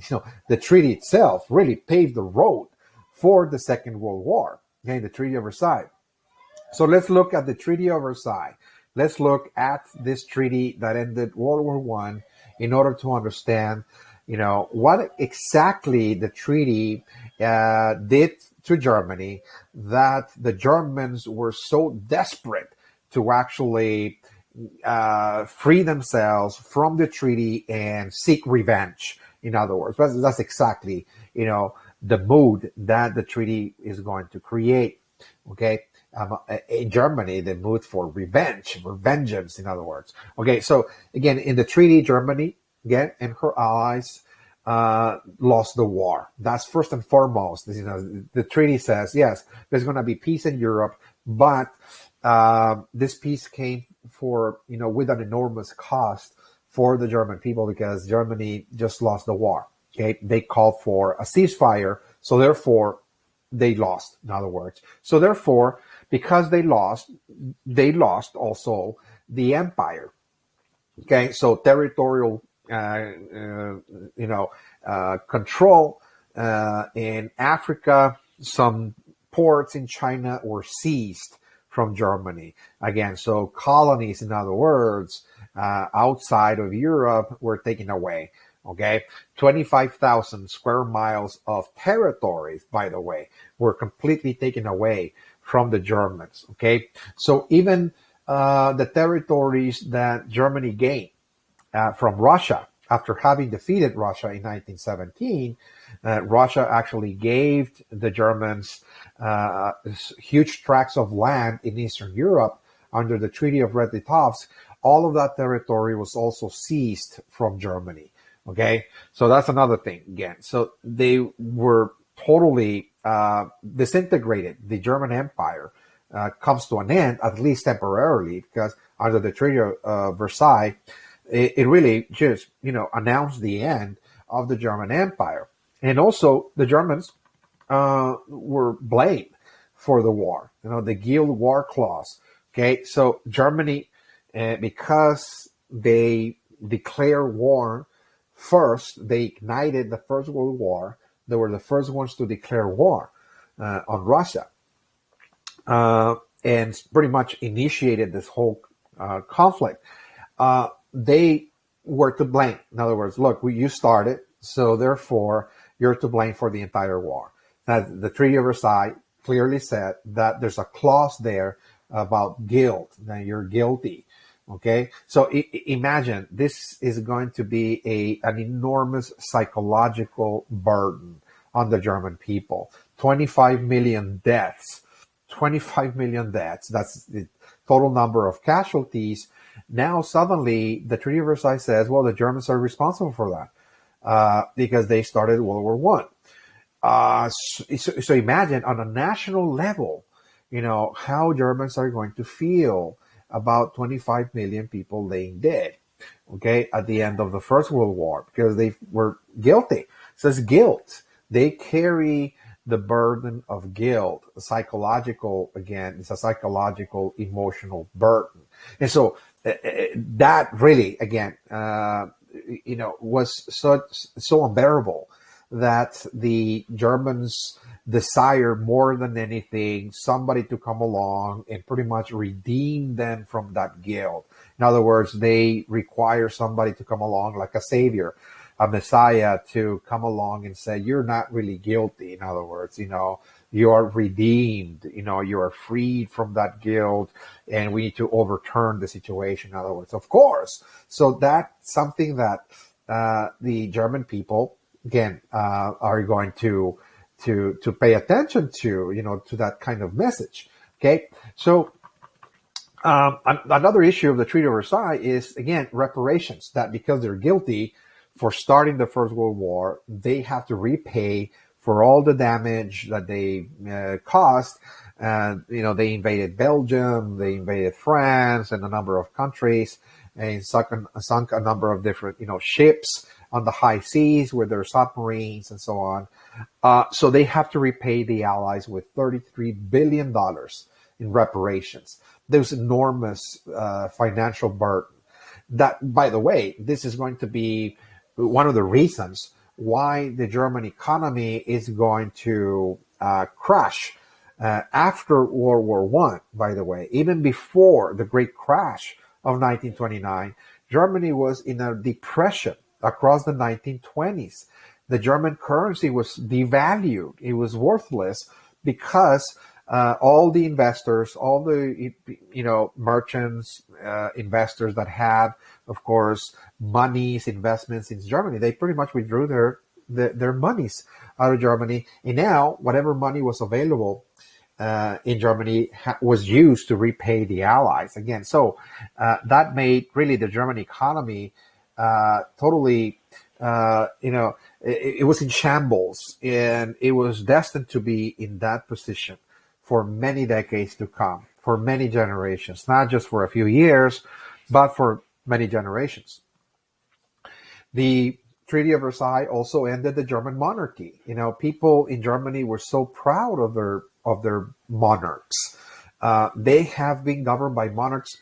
the treaty itself really paved the road for the Second World War. Okay, the Treaty of Versailles. So let's look at the Treaty of Versailles. Let's look at this treaty that ended World War One in order to understand, what exactly the treaty did to Germany, that the Germans were so desperate to actually free themselves from the treaty and seek revenge. In other words, that's exactly, the mood that the treaty is going to create. Okay. In Germany, the mood for revenge, for vengeance, in other words. Okay, so again, in the treaty, Germany, again, and her allies lost the war. That's first and foremost. The treaty says, yes, there's going to be peace in Europe, but this peace came with an enormous cost for the German people because Germany just lost the war. Okay, they called for a ceasefire, so therefore they lost. In other words, so therefore, because they lost also the empire. Okay, so territorial, control in Africa. Some ports in China were seized from Germany. Again, so colonies, in other words, outside of Europe were taken away. Okay, 25,000 square miles of territories, by the way, were completely taken away from the Germans. Okay, so even the territories that Germany gained from Russia after having defeated Russia in 1917, Russia actually gave the Germans huge tracts of land in Eastern Europe under the Treaty of Brest-Litovsk. All of that territory was also seized from Germany. Okay, so that's another thing again. So they were totally disintegrated. The German Empire comes to an end, at least temporarily, because under the Treaty of Versailles, it really just, announced the end of the German Empire. And also the Germans were blamed for the war, the Guild War Clause. Okay, so Germany, because they declare war first, they ignited the First World War. They were the first ones to declare war on Russia, and pretty much initiated this whole conflict. They were to blame. In other words, look, you started, so therefore you're to blame for the entire war. Now, the Treaty of Versailles clearly said that there's a clause there about guilt, that you're guilty. Okay, so imagine this is going to be an enormous psychological burden on the German people. 25 million deaths. 25 million deaths. That's the total number of casualties. Now, suddenly, the Treaty of Versailles says, well, the Germans are responsible for that because they started World War One. So imagine on a national level, how Germans are going to feel about 25 million people laying dead, okay, at the end of the First World War, because they were guilty. It says guilt. They carry the burden of guilt. Psychological, again, it's a psychological, emotional burden. And so that really, again, was so unbearable that the Germans desire more than anything somebody to come along and pretty much redeem them from that guilt. In other words, they require somebody to come along like a savior, a messiah, to come along and say, you're not really guilty. In other words, you are redeemed, you are freed from that guilt, and we need to overturn the situation. In other words, of course. So that's something that the German people, again, are going to pay attention to, to that kind of message. Okay, so another issue of the Treaty of Versailles is, again, reparations, that because they're guilty for starting the First World War, they have to repay for all the damage that they caused. They invaded Belgium, they invaded France and a number of countries, and sunk a number of different, ships on the high seas with their submarines and so on. So they have to repay the Allies with $33 billion in reparations. There's enormous financial burden. That, by the way, this is going to be one of the reasons why the German economy is going to crash after World War One. By the way, even before the great crash of 1929, Germany was in a depression across the 1920s. The German currency was devalued. It was worthless because all the investors, all the merchants, investors that had, of course, monies, investments in Germany, they pretty much withdrew their monies out of Germany, and now whatever money was available in Germany was used to repay the Allies again. So that made really the German economy totally, it was in shambles, and it was destined to be in that position for many decades to come, for many generations, not just for a few years, but for many generations. The Treaty of Versailles also ended the German monarchy. People in Germany were so proud of their monarchs. They have been governed by monarchs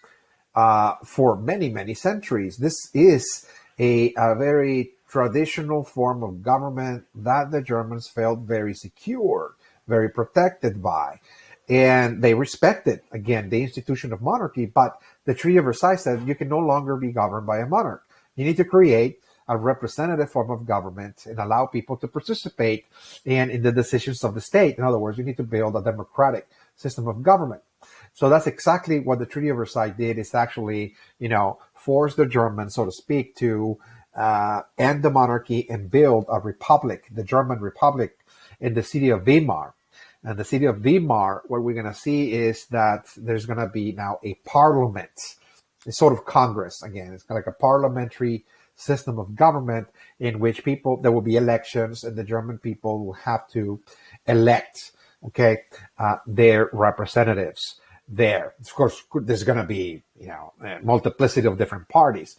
for many, many centuries. This is a very traditional form of government that the Germans felt very secure, very protected by. And they respected, again, the institution of monarchy, but the Treaty of Versailles said you can no longer be governed by a monarch. You need to create a representative form of government and allow people to participate in the decisions of the state. In other words, you need to build a democratic system of government. So that's exactly what the Treaty of Versailles did, is actually, force the Germans, so to speak, to end the monarchy and build a republic, the German Republic, in the city of Weimar. And the city of Weimar, what we're going to see is that there's going to be now a parliament, a sort of Congress. Again, it's kind of like a parliamentary system of government in which there will be elections, and the German people will have to elect, their representatives there. Of course, there's going to be, a multiplicity of different parties.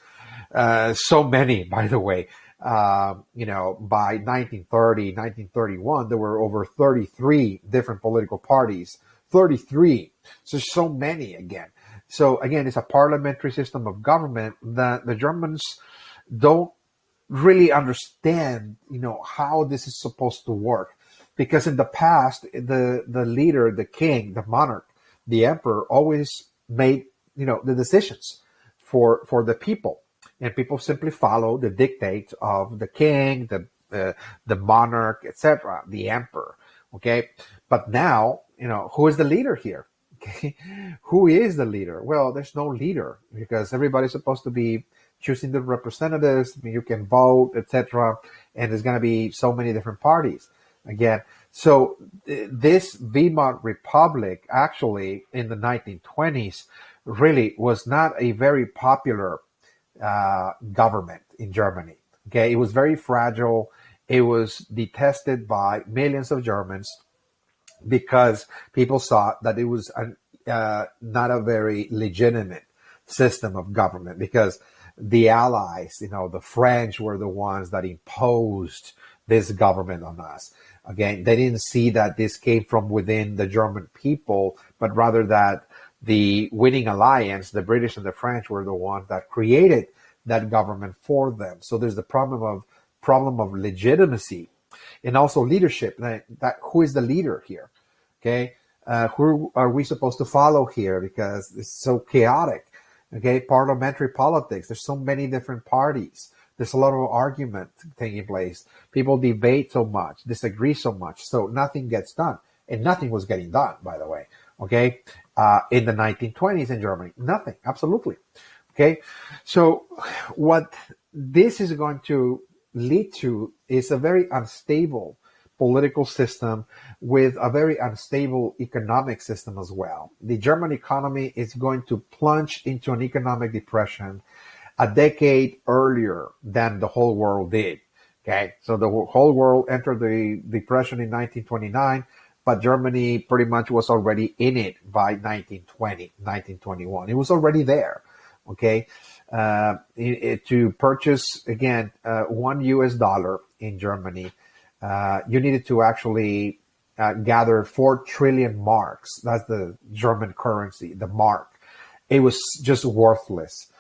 So many, by the way. By 1930, 1931, there were over 33 different political parties. 33. So many again. So again, it's a parliamentary system of government that the Germans don't really understand, how this is supposed to work. Because in the past, the leader, the king, the monarch, the emperor always made, the decisions for the people. And people simply follow the dictates of the king, the monarch, etc., the emperor. Okay, but now, who is the leader here? Okay, who is the leader? Well, there's no leader because everybody's supposed to be choosing the representatives. You can vote, etc., and there's going to be so many different parties again. So this Weimar Republic, actually, in the 1920s, really was not a very popular government in Germany. Okay, it was very fragile. It was detested by millions of Germans because people saw that it was not a very legitimate system of government, because the Allies, the French, were the ones that imposed this government on us. Again, they didn't see that this came from within the German people, but rather that the winning alliance, the British and the French, were the ones that created that government for them. So there's the problem of legitimacy, and also leadership. That who is the leader here? Okay, who are we supposed to follow here? Because it's so chaotic. Okay, parliamentary politics. There's so many different parties. There's a lot of argument taking place. People debate so much, disagree so much, so nothing gets done. and nothing was getting done, by the way. Okay, in the 1920s in Germany, nothing, absolutely. Okay, so what this is going to lead to is a very unstable political system with a very unstable economic system as well. The German economy is going to plunge into an economic depression a decade earlier than the whole world did. Okay, so the whole world entered the depression in 1929, but Germany pretty much was already in it by 1920, 1921. It was already there. Okay, to purchase again $1 in Germany, you needed to actually gather 4 trillion marks. That's the German currency, the mark. It was just worthless,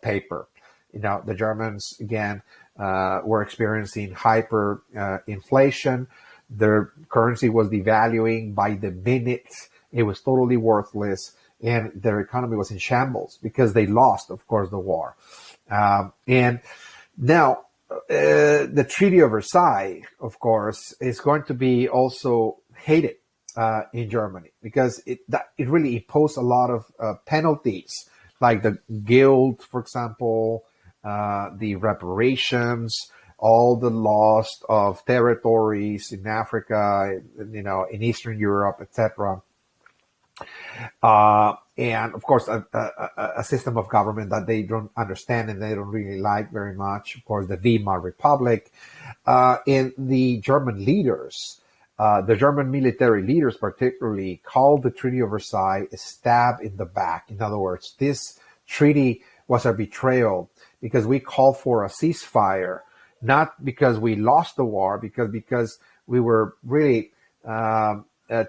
paper. The Germans, again, were experiencing hyper inflation. Their currency was devaluing by the minute. It was totally worthless. And their economy was in shambles because they lost, of course, the war. And now, the Treaty of Versailles, of course, is going to be also hated in Germany because it really imposed a lot of penalties, like the guild, for example, the reparations, all the loss of territories in Africa, in Eastern Europe, etc. And of course, a system of government that they don't understand and they don't really like very much. Of course, the Weimar Republic, and the German leaders, the German military leaders particularly, called the Treaty of Versailles a stab in the back. In other words, this treaty was a betrayal because we called for a ceasefire, not because we lost the war, because we were really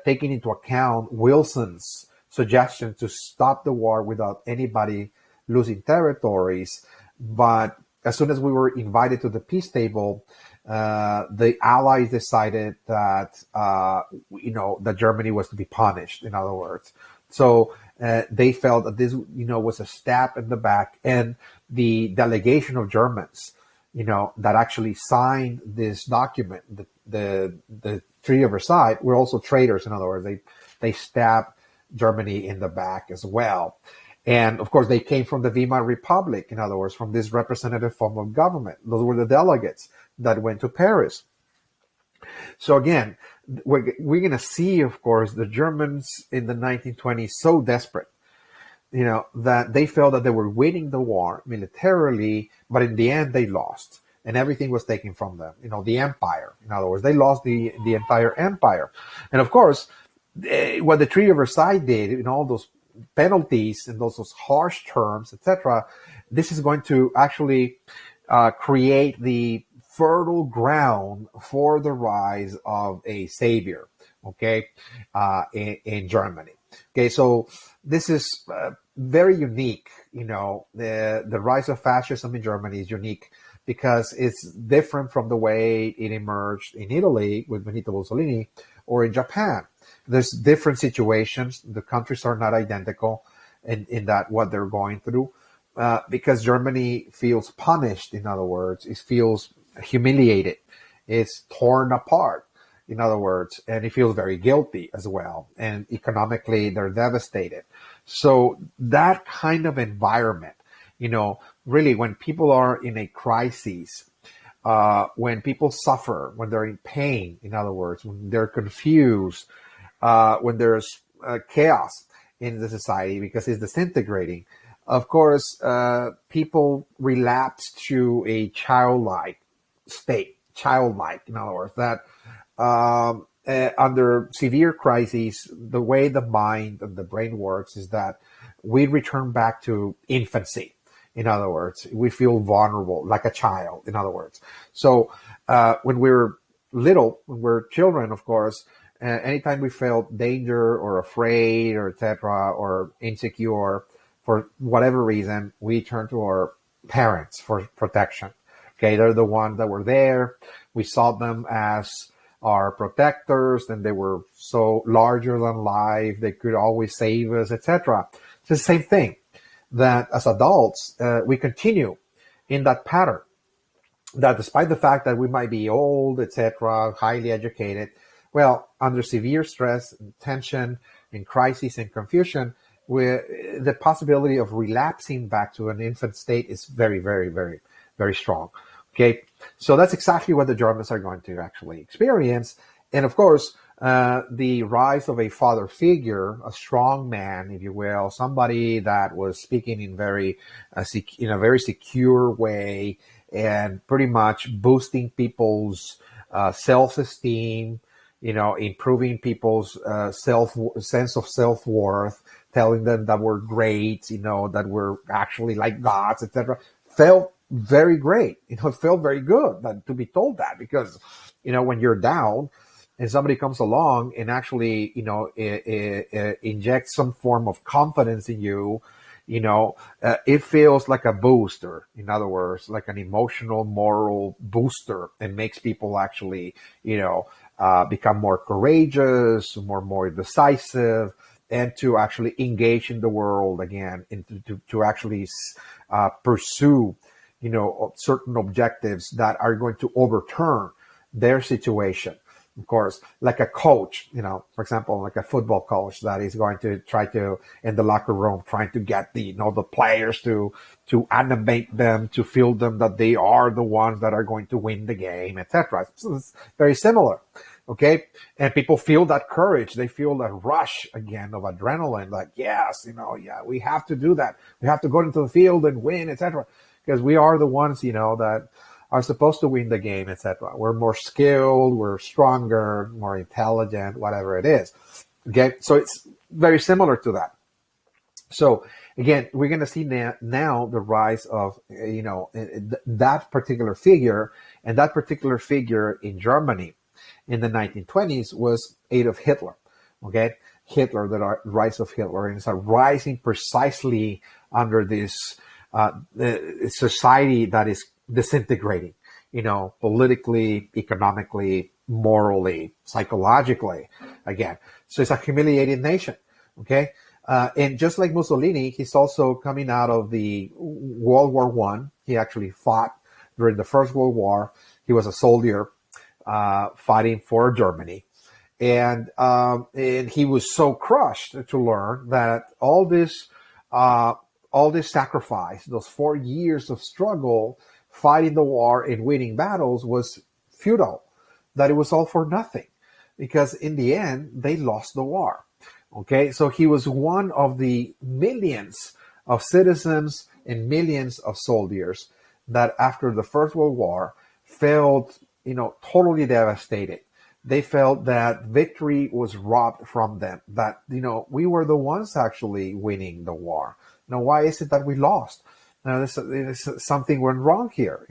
taking into account Wilson's suggestion to stop the war without anybody losing territories. But as soon as we were invited to the peace table, the Allies decided that, that Germany was to be punished, in other words. So they felt that this, was a stab in the back. And the delegation of Germans, that actually signed this document, the Treaty of Versailles, were also traitors. In other words, they stabbed Germany in the back as well. And of course, they came from the Weimar Republic, in other words, from this representative form of government. Those were the delegates that went to Paris. So again, we're going to see, of course, the Germans in the 1920s so desperate, that they felt that they were winning the war militarily, but in the end they lost. And everything was taken from them, the empire. In other words, they lost the entire empire. And of course, what the Treaty of Versailles did, all those penalties and those harsh terms, etc., this is going to actually create the fertile ground for the rise of a savior, okay, in Germany. Okay, so this is very unique. The rise of fascism in Germany is unique because it's different from the way it emerged in Italy with Benito Mussolini or in Japan. There's different situations. The countries are not identical in that what they're going through, because Germany feels punished. In other words, it feels humiliated. It's torn apart. In other words, and it feels very guilty as well. And economically, they're devastated. So that kind of environment, really when people are in a crisis, when people suffer, when they're in pain, in other words, when they're confused, when there's chaos in the society because it's disintegrating, of course, people relapse to a childlike state, in other words, that under severe crises, the way the mind and the brain works is that we return back to infancy. In other words, we feel vulnerable, like a child, in other words. So when we're little, when we're children, of course, anytime we felt danger or afraid or etc. or insecure for whatever reason, we turn to our parents for protection. Okay, they're the ones that were there. We saw them as our protectors, and they were so larger than life. They could always save us, etc. It's the same thing that as adults, we continue in that pattern. That despite the fact that we might be old, etc., highly educated, Well, under severe stress, tension, in crisis and confusion, where the possibility of relapsing back to an infant state is very, very, very, very strong. Okay, so that's exactly what the Germans are going to actually experience. And of course, the rise of a father figure, a strong man, if you will, somebody that was speaking in in a very secure way, and pretty much boosting people's self-esteem, improving people's sense of self-worth, telling them that we're great, that we're actually like gods, etc. Felt very great. It felt very good to be told that, because, when you're down and somebody comes along and actually, injects some form of confidence in you, it feels like a booster. In other words, like an emotional, moral booster, and makes people actually, become more courageous, more decisive, and to actually engage in the world again, and to actually pursue, certain objectives that are going to overturn their situation. Of course, like a coach, for example, like a football coach that is going to try to, in the locker room, trying to get the players to animate them, to feel them that they are the ones that are going to win the game, etc. So it's very similar. Okay. And people feel that courage. They feel that rush again of adrenaline, like, yes, yeah, we have to do that. We have to go into the field and win, etc. Because we are the ones, that are supposed to win the game, etc. We're more skilled, we're stronger, more intelligent, whatever it is. Okay. So it's very similar to that. So again, we're going to see now the rise of, that particular figure, and that particular figure in Germany in the 1920s was Adolf Hitler. Okay. Hitler, the rise of Hitler, and it's a rising precisely under this society that is disintegrating, politically, economically, morally, psychologically, again. So it's a humiliated nation. Okay. And just like Mussolini, he's also coming out of the World War One. He actually fought during the First World War. He was a soldier fighting for Germany. And he was so crushed to learn that all this sacrifice, those 4 years of struggle, fighting the war and winning battles, was futile, that it was all for nothing, because in the end, they lost the war. Okay, so he was one of the millions of citizens and millions of soldiers that after the First World War felt, totally devastated. They felt that victory was robbed from them, that, we were the ones actually winning the war. Why is it that we lost? There's something went wrong here,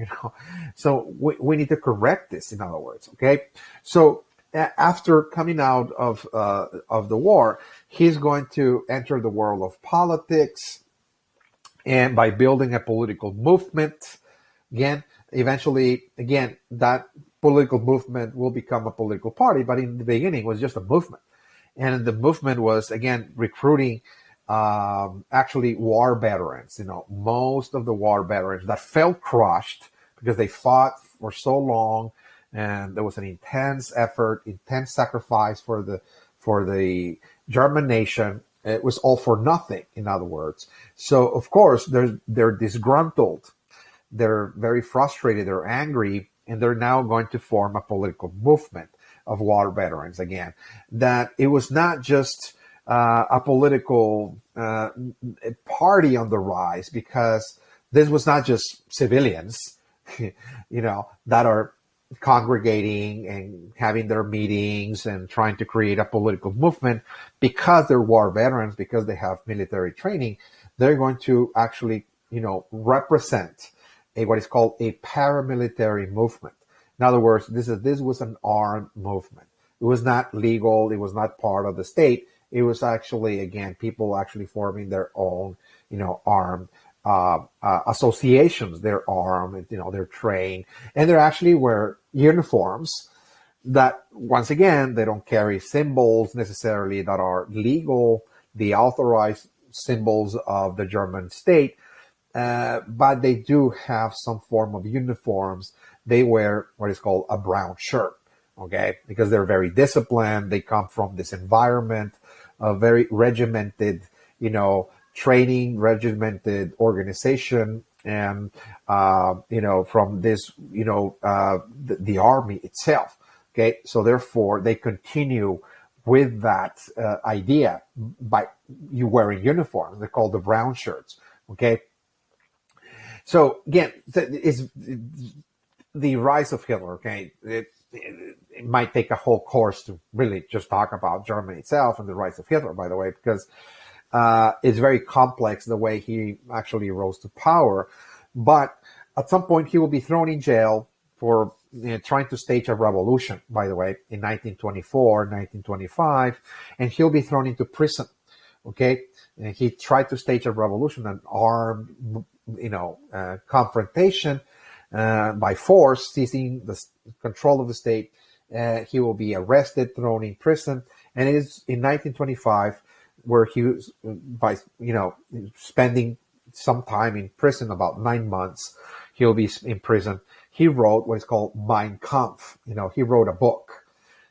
So we need to correct this, in other words, okay? So after coming out of the war, he's going to enter the world of politics, and by building a political movement, again, eventually, again, that political movement will become a political party, but in the beginning it was just a movement. And the movement was, again, recruiting actually war veterans, most of the war veterans that felt crushed because they fought for so long, and there was an intense effort, intense sacrifice for the German nation. It was all for nothing, in other words. So of course they're disgruntled, they're very frustrated, they're angry, and they're now going to form a political movement of war veterans again. That it was not just a political party on the rise, because this was not just civilians, that are congregating and having their meetings and trying to create a political movement because they're war veterans, because they have military training. They're going to actually, represent what is called a paramilitary movement. In other words, this was an armed movement. It was not legal. It was not part of the state. It was actually, again, people actually forming their own, armed associations. They're armed, they're trained, and they actually wear uniforms that, once again, they don't carry symbols necessarily that are legal, the authorized symbols of the German state, but they do have some form of uniforms. They wear what is called a brown shirt. okay? Because they're very disciplined. They come from this environment, a very regimented, training, regimented organization, and from this, the army itself. Okay, so therefore they continue with that idea by you wearing uniforms. They're called the brown shirts. Okay, so again, it's the rise of Hitler. Okay, it might take a whole course to really just talk about Germany itself and the rise of Hitler, by the way, because it's very complex the way he actually rose to power. But at some point, he will be thrown in jail for trying to stage a revolution, by the way, in 1924, 1925, and he'll be thrown into prison. Okay, and he tried to stage a revolution, an armed, confrontation by force, seizing the control of the state. He will be arrested, thrown in prison, and it is in 1925 where he was, by spending some time in prison, about 9 months, he'll be in prison. He wrote what is called Mein Kampf. He wrote a book.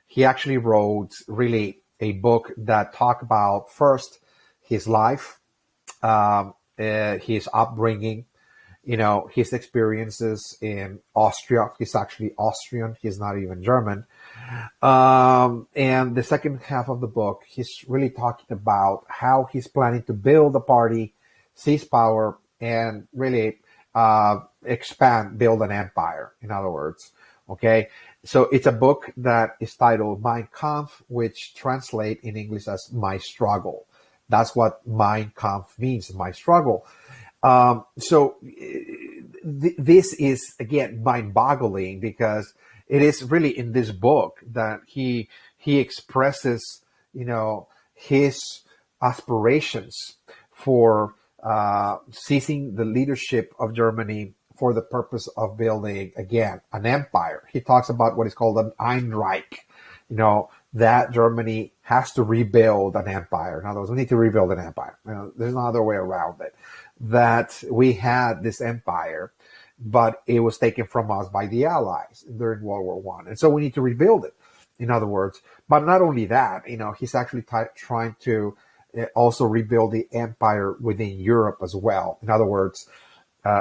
He actually wrote really a book that talked about first his life, his upbringing, his experiences in Austria. He's actually Austrian. He's not even German. And the second half of the book, he's really talking about how he's planning to build a party, seize power, and really expand, build an empire, in other words. Okay, so it's a book that is titled Mein Kampf, which translate in English as My Struggle. That's what Mein Kampf means, my struggle. This is, again, mind-boggling, because it is really in this book that he expresses, his aspirations for seizing the leadership of Germany for the purpose of building, again, an empire. He talks about what is called an Ein Reich, that Germany has to rebuild an empire. In other words, we need to rebuild an empire. There's no other way around it. That we had this empire, but it was taken from us by the Allies during World War One, and so we need to rebuild it. In other words, but not only that, he's actually trying to also rebuild the empire within Europe as well. In other words,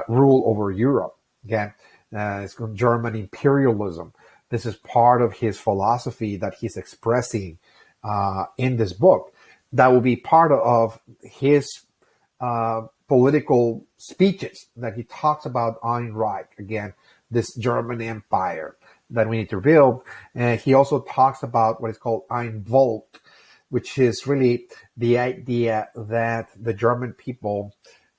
rule over Europe. Again, it's called German imperialism. This is part of his philosophy that he's expressing in this book. That will be part of his political speeches, that he talks about Ein Reich, again, this German empire that we need to build. And he also talks about what is called Ein Volk, which is really the idea that the German people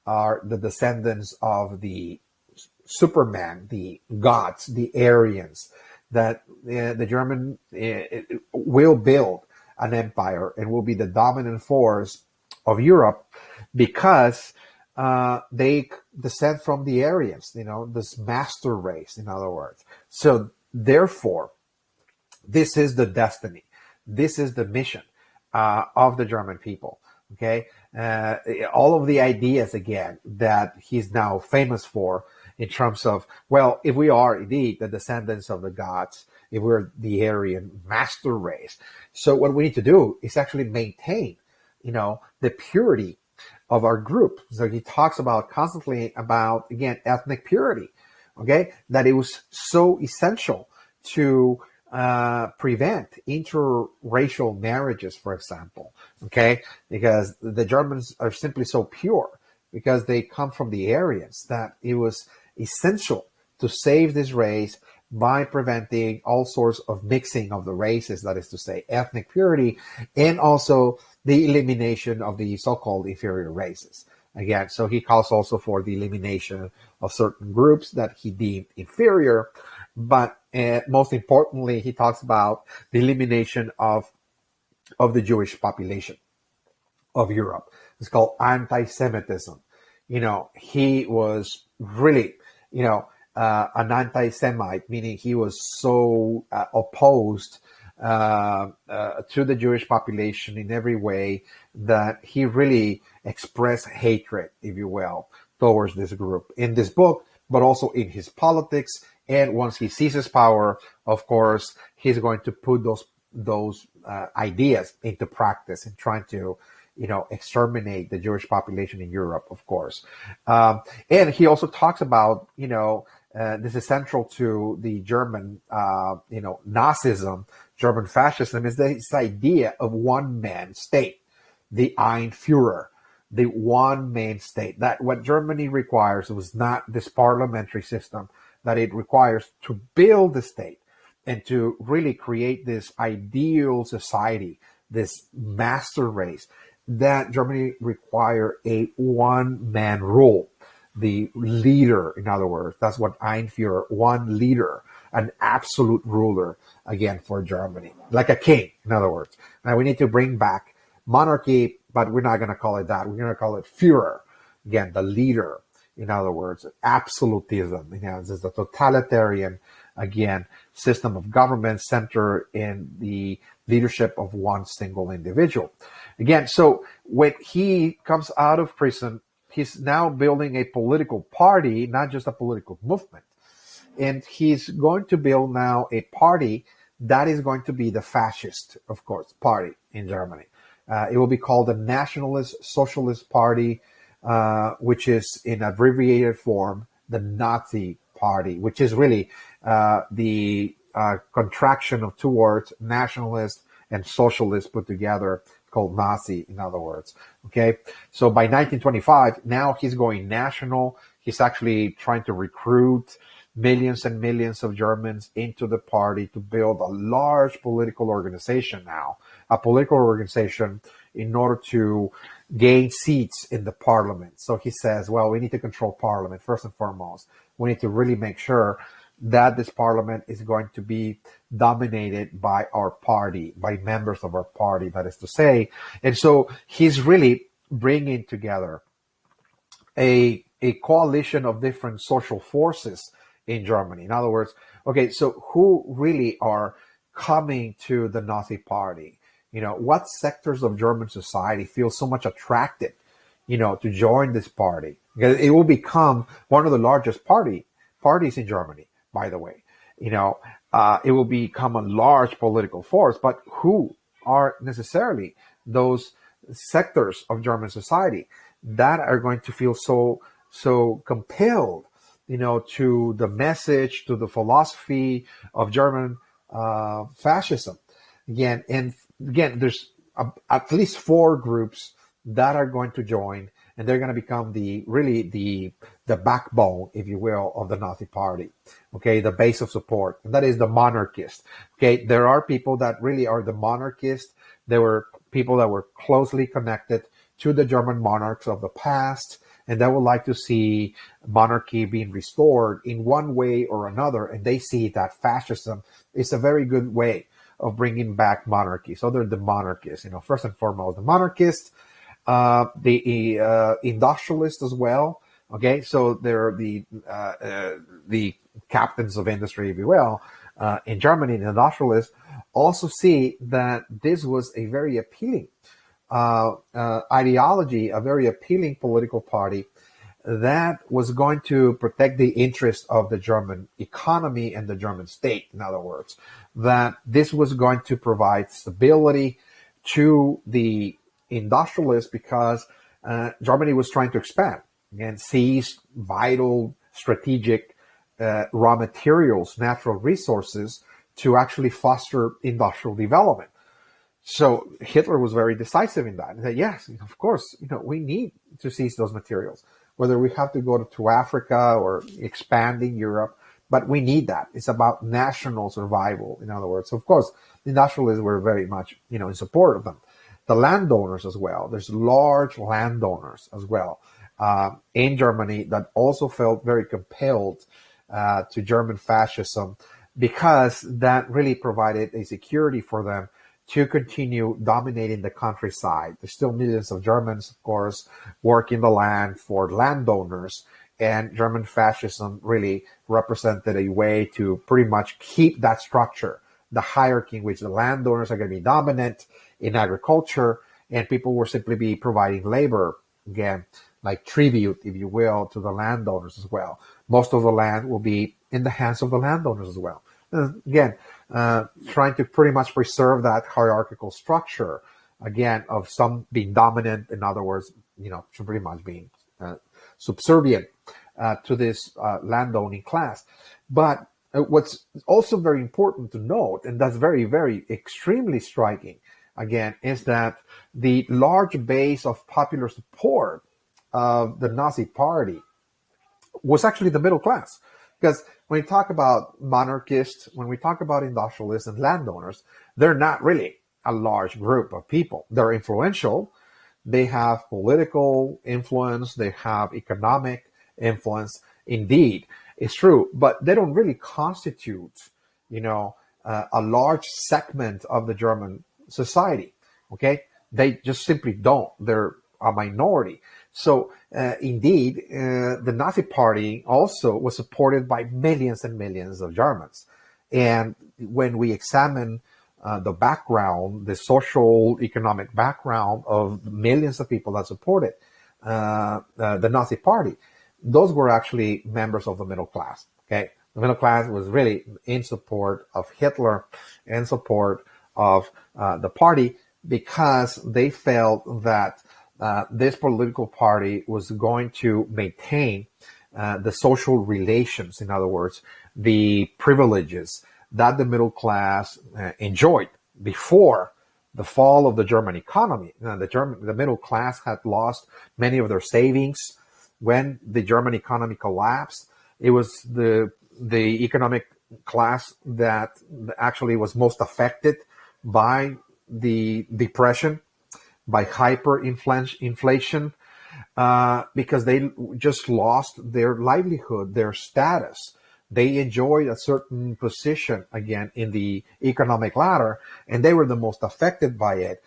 are the descendants of the Superman, the gods, the Aryans, that the German will build an empire and will be the dominant force of Europe, because they descend from the Aryans, this master race, in other words. So therefore, this is the destiny. This is the mission of the German people. Okay, all of the ideas, again, that he's now famous for, in terms of, well, if we are indeed the descendants of the gods, if we're the Aryan master race, so what we need to do is actually maintain, the purity of our group. So he talks about constantly about, again, ethnic purity. Okay, that it was so essential to prevent interracial marriages, for example. Okay, because the Germans are simply so pure, because they come from the Aryans, that it was essential to save this race by preventing all sorts of mixing of the races, that is to say, ethnic purity, and also the elimination of the so-called inferior races. Again, so he calls also for the elimination of certain groups that he deemed inferior, but most importantly, he talks about the elimination of the Jewish population of Europe. It's called anti-Semitism. He was really, an anti-Semite, meaning he was so opposed to the Jewish population in every way that he really expressed hatred, if you will, towards this group in this book, but also in his politics, And once he seizes power, of course, he's going to put those ideas into practice and trying to, exterminate the Jewish population in Europe, of course. And he also talks about, this is central to the German, Nazism, German fascism, is this idea of one man state, the Ein Führer, the one man state. That what Germany requires was not this parliamentary system, that it requires to build the state and to really create this ideal society, this master race, that Germany require a one-man rule, the leader, in other words. That's what Ein Führer, one leader, an absolute ruler, again, for Germany, like a king, in other words. Now we need to bring back monarchy, but we're not going to call it that. We're going to call it Führer, again, the leader, in other words, absolutism. This is a totalitarian, again, system of government centered in the leadership of one single individual. Again, so when he comes out of prison, he's now building a political party, not just a political movement. And he's going to build now a party that is going to be the fascist, of course, party in Germany. It will be called the Nationalist Socialist Party, which is in abbreviated form, the Nazi Party, which is really the contraction of two words, nationalist and socialist put together, called Nazi, in other words. Okay, so by 1925, now he's going national. He's actually trying to recruit millions and millions of Germans into the party to build a large political organization now, a political organization in order to gain seats in the parliament. So he says, well, we need to control parliament first and foremost. We need to really make sure that this parliament is going to be dominated by our party, by members of our party, that is to say. And so he's really bringing together a coalition of different social forces in Germany. In other words, okay, so who really are coming to the Nazi party? What sectors of German society feel so much attracted, to join this party? Because it will become one of the largest parties in Germany, by the way. It will become a large political force, but who are necessarily those sectors of German society that are going to feel so compelled, to the message, to the philosophy of German fascism? Again, there's at least four groups that are going to join, and they're going to become the backbone, if you will, of the Nazi party. Okay, the base of support, and that is the monarchists. Okay, there are people that really are the monarchists. There were people that were closely connected to the German monarchs of the past, and they would like to see monarchy being restored in one way or another, and they see that fascism is a very good way of bringing back monarchy. So they're the monarchists, first and foremost, the monarchists, the industrialists as well. Okay, so they're the captains of industry, if you will, in Germany. The industrialists also see that this was a very appealing ideology, a very appealing political party that was going to protect the interests of the German economy and the German state. In other words, that this was going to provide stability to the industrialists because Germany was trying to expand and seize vital strategic raw materials, natural resources, to actually foster industrial development. So Hitler was very decisive in that. He said, yes, of course, we need to seize those materials, whether we have to go to Africa or expanding Europe, but we need that. It's about national survival, in other words. So of course, the industrialists were very much, in support of them. The landowners as well. There's large landowners as well in Germany that also felt very compelled to German fascism, because that really provided a security for them to continue dominating the countryside. There's still millions of Germans, of course, working the land for landowners, and German fascism really represented a way to pretty much keep that structure, the hierarchy in which the landowners are going to be dominant in agriculture, and people will simply be providing labor, again, like tribute, if you will, to the landowners as well. Most of the land will be in the hands of the landowners as well. Again, trying to pretty much preserve that hierarchical structure, again, of some being dominant, in other words, pretty much being subservient to this landowning class. But what's also very important to note, and that's very, very extremely striking, again, is that the large base of popular support of the Nazi Party was actually the middle class. Because when we talk about monarchists, when we talk about industrialists and landowners, they're not really a large group of people. They're influential. They have political influence. They have economic influence. Indeed, it's true, but they don't really constitute, a large segment of the German society. Okay, they just simply don't. They're a minority. So indeed, the Nazi Party also was supported by millions and millions of Germans. And when we examine the background, the social economic background of millions of people that supported the Nazi Party, those were actually members of the middle class. Okay, the middle class was really in support of Hitler, in support of the party, because they felt that this political party was going to maintain the social relations, in other words, the privileges that the middle class enjoyed before the fall of the German economy. The middle class had lost many of their savings when the German economy collapsed. It was the economic class that actually was most affected by the depression, by hyperinflation, because they just lost their livelihood, their status. They enjoyed a certain position, again, in the economic ladder, and they were the most affected by it.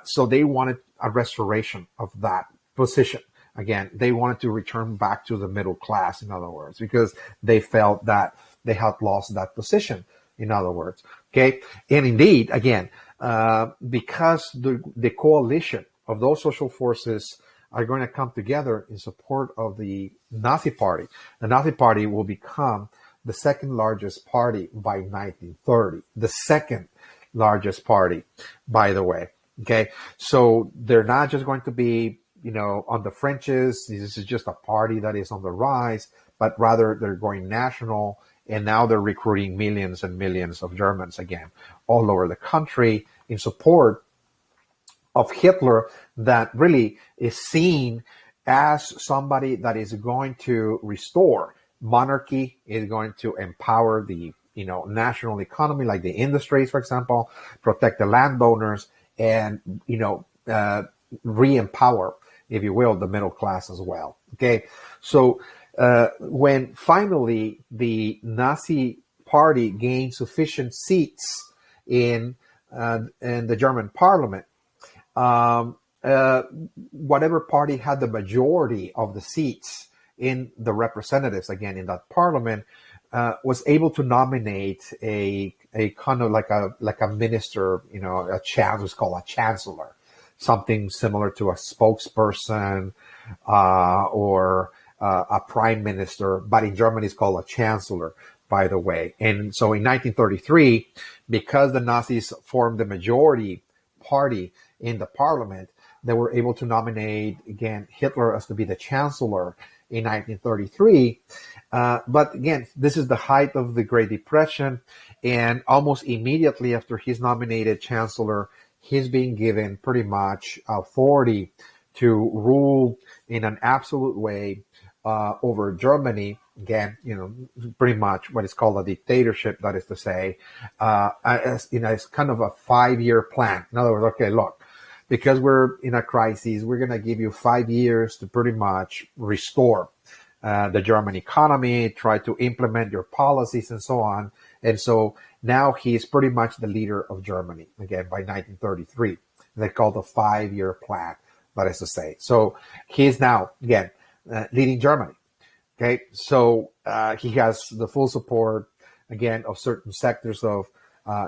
So they wanted a restoration of that position. Again, they wanted to return back to the middle class, in other words, because they felt that they had lost that position, in other words. Okay. And indeed, again, because the coalition of those social forces are going to come together in support of the Nazi Party. The Nazi Party will become the second largest party by 1930, the second largest party, by the way. Okay, so they're not just going to be, on the fringes. This is just a party that is on the rise, but rather they're going national, and now they're recruiting millions and millions of Germans again all over the country in support of Hitler, that really is seen as somebody that is going to restore monarchy, is going to empower the national economy, like the industries, for example, protect the landowners, and re-empower, if you will, the middle class as well. Okay, so when finally the Nazi Party gained sufficient seats in the German parliament, whatever party had the majority of the seats in the representatives, again, in that parliament, was able to nominate a kind of like a minister, a what's called a chancellor, something similar to a spokesperson or a prime minister, but in Germany it's called a chancellor, by the way. And so in 1933, because the Nazis formed the majority party in the parliament, they were able to nominate, again, Hitler as to be the chancellor in 1933. But again, this is the height of the Great Depression, and almost immediately after he's nominated chancellor, he's being given pretty much authority to rule in an absolute way over Germany. Again, pretty much what is called a dictatorship, that is to say, it's kind of a 5-year plan. In other words, okay, look, because we're in a crisis, we're going to give you 5 years to pretty much restore the German economy, try to implement your policies and so on. And so now he's pretty much the leader of Germany, again, by 1933. They call the 5-year plan, that is to say. So he's now, again, leading Germany. Okay, so he has the full support, again, of certain sectors of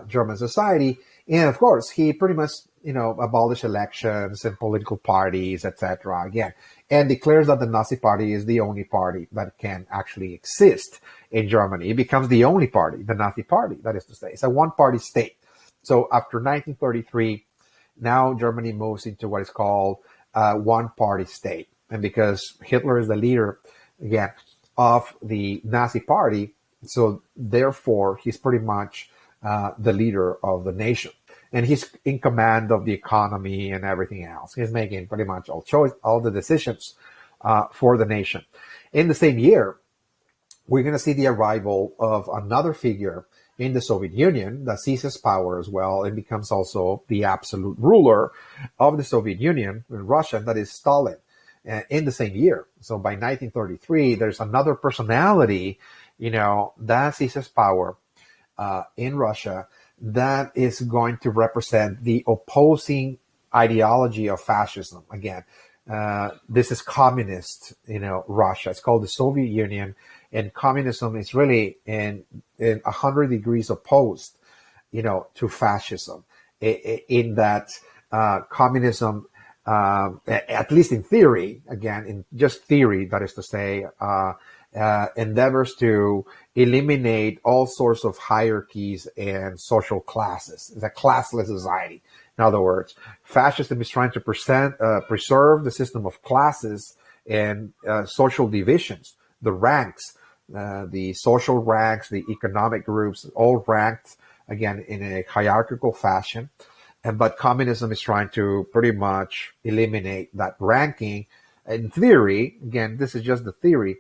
German society. And of course, he pretty much, abolished elections and political parties, etc. Again, and declares that the Nazi Party is the only party that can actually exist in Germany. It becomes the only party, the Nazi Party, that is to say. It's a one-party state. So after 1933, now Germany moves into what is called a one-party state. And because Hitler is the leader, again, of the Nazi Party, so therefore he's pretty much the leader of the nation. And he's in command of the economy and everything else. He's making pretty much all the decisions for the nation. In the same year, we're going to see the arrival of another figure in the Soviet Union that seizes power as well and becomes also the absolute ruler of the Soviet Union, Russia, that is Stalin, in the same year. So by 1933, there's another personality, that seizes power in Russia that is going to represent the opposing ideology of fascism. Again, this is communist, Russia. It's called the Soviet Union, and communism is really in 100 degrees opposed, to fascism. In that communism, at least in theory, again, in just theory, that is to say, endeavors to eliminate all sorts of hierarchies and social classes. It's a classless society. In other words, fascism is trying to preserve the system of classes and social divisions, the ranks, the social ranks, the economic groups, all ranked, again, in a hierarchical fashion. But communism is trying to pretty much eliminate that ranking. In theory, again, this is just the theory,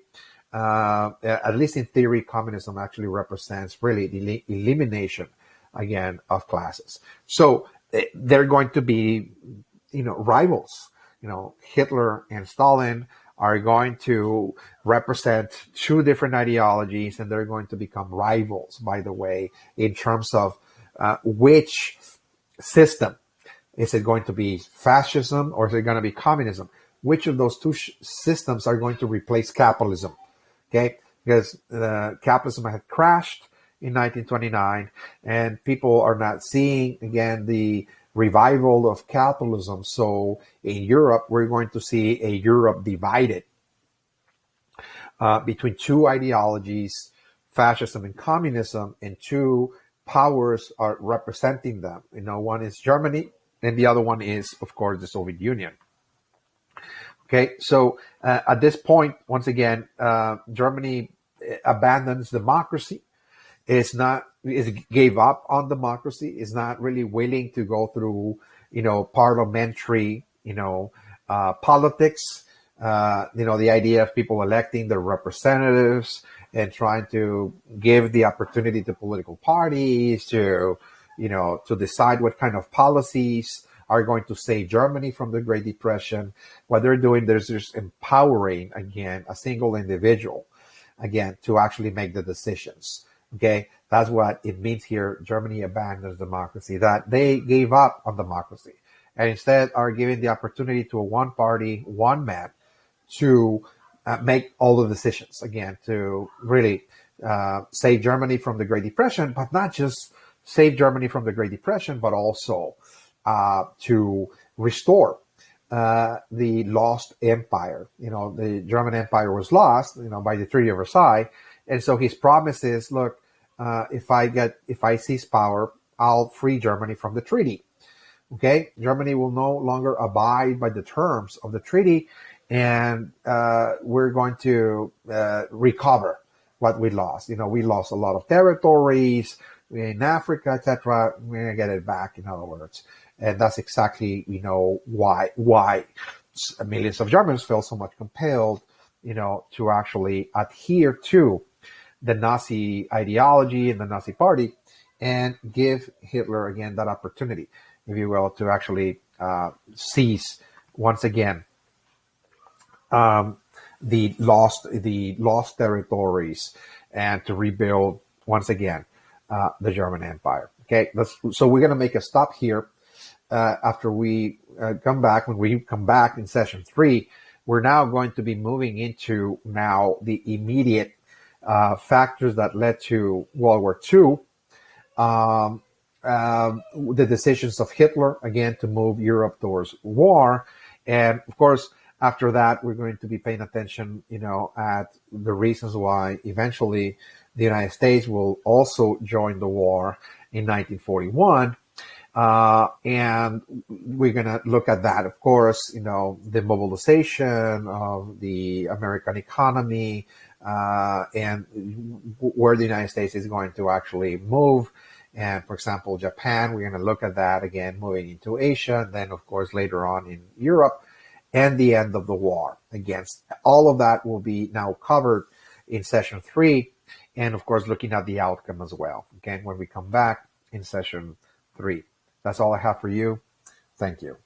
at least in theory, communism actually represents really the elimination, again, of classes. So they're going to be, rivals. Hitler and Stalin are going to represent two different ideologies, and they're going to become rivals, by the way, in terms of which system. Is it going to be fascism or is it going to be communism? Which of those two systems are going to replace capitalism? Okay, because capitalism had crashed in 1929, and people are not seeing, again, the revival of capitalism. So in Europe, we're going to see a Europe divided between two ideologies, fascism and communism, and two powers are representing them. One is Germany, and the other one is, of course, the Soviet Union. Okay, so at this point, once again, Germany abandons democracy. Gave up on democracy. Is not really willing to go through, parliamentary, politics. The idea of people electing their representatives and trying to give the opportunity to political parties to decide what kind of policies are going to save Germany from the Great Depression. What they're doing, they're just empowering, again, a single individual, again, to actually make the decisions. Okay, that's what it means here. Germany abandons democracy, that they gave up on democracy and instead are giving the opportunity to a one party, one man to make all the decisions, again, to really save Germany from the Great Depression, but not just save Germany from the Great Depression, but also to restore the lost empire. The German Empire was lost, by the Treaty of Versailles. And so his promise is, look, if I seize power, I'll free Germany from the treaty. Okay, Germany will no longer abide by the terms of the treaty, and we're going to recover what we lost. We lost a lot of territories in Africa, etc. We're gonna get it back, in other words, and that's exactly why millions of Germans felt so much compelled, to actually adhere to the Nazi ideology and the Nazi Party, and give Hitler again that opportunity, if you will, to actually seize once again the lost territories and to rebuild once again the German Empire. Okay, so we're going to make a stop here after we come back. When we come back in session 3, we're now going to be moving into now the immediate factors that led to World War II, the decisions of Hitler, again, to move Europe towards war, and of course, After that, we're going to be paying attention, at the reasons why eventually the United States will also join the war in 1941. And we're going to look at that, of course, the mobilization of the American economy, and where the United States is going to actually move. And for example, Japan, we're going to look at that again, moving into Asia, and then of course later on in Europe, and the end of the war. Against all of that will be now covered in session 3, and of course looking at the outcome as well. Again, when we come back in session 3. That's all I have for you. Thank you.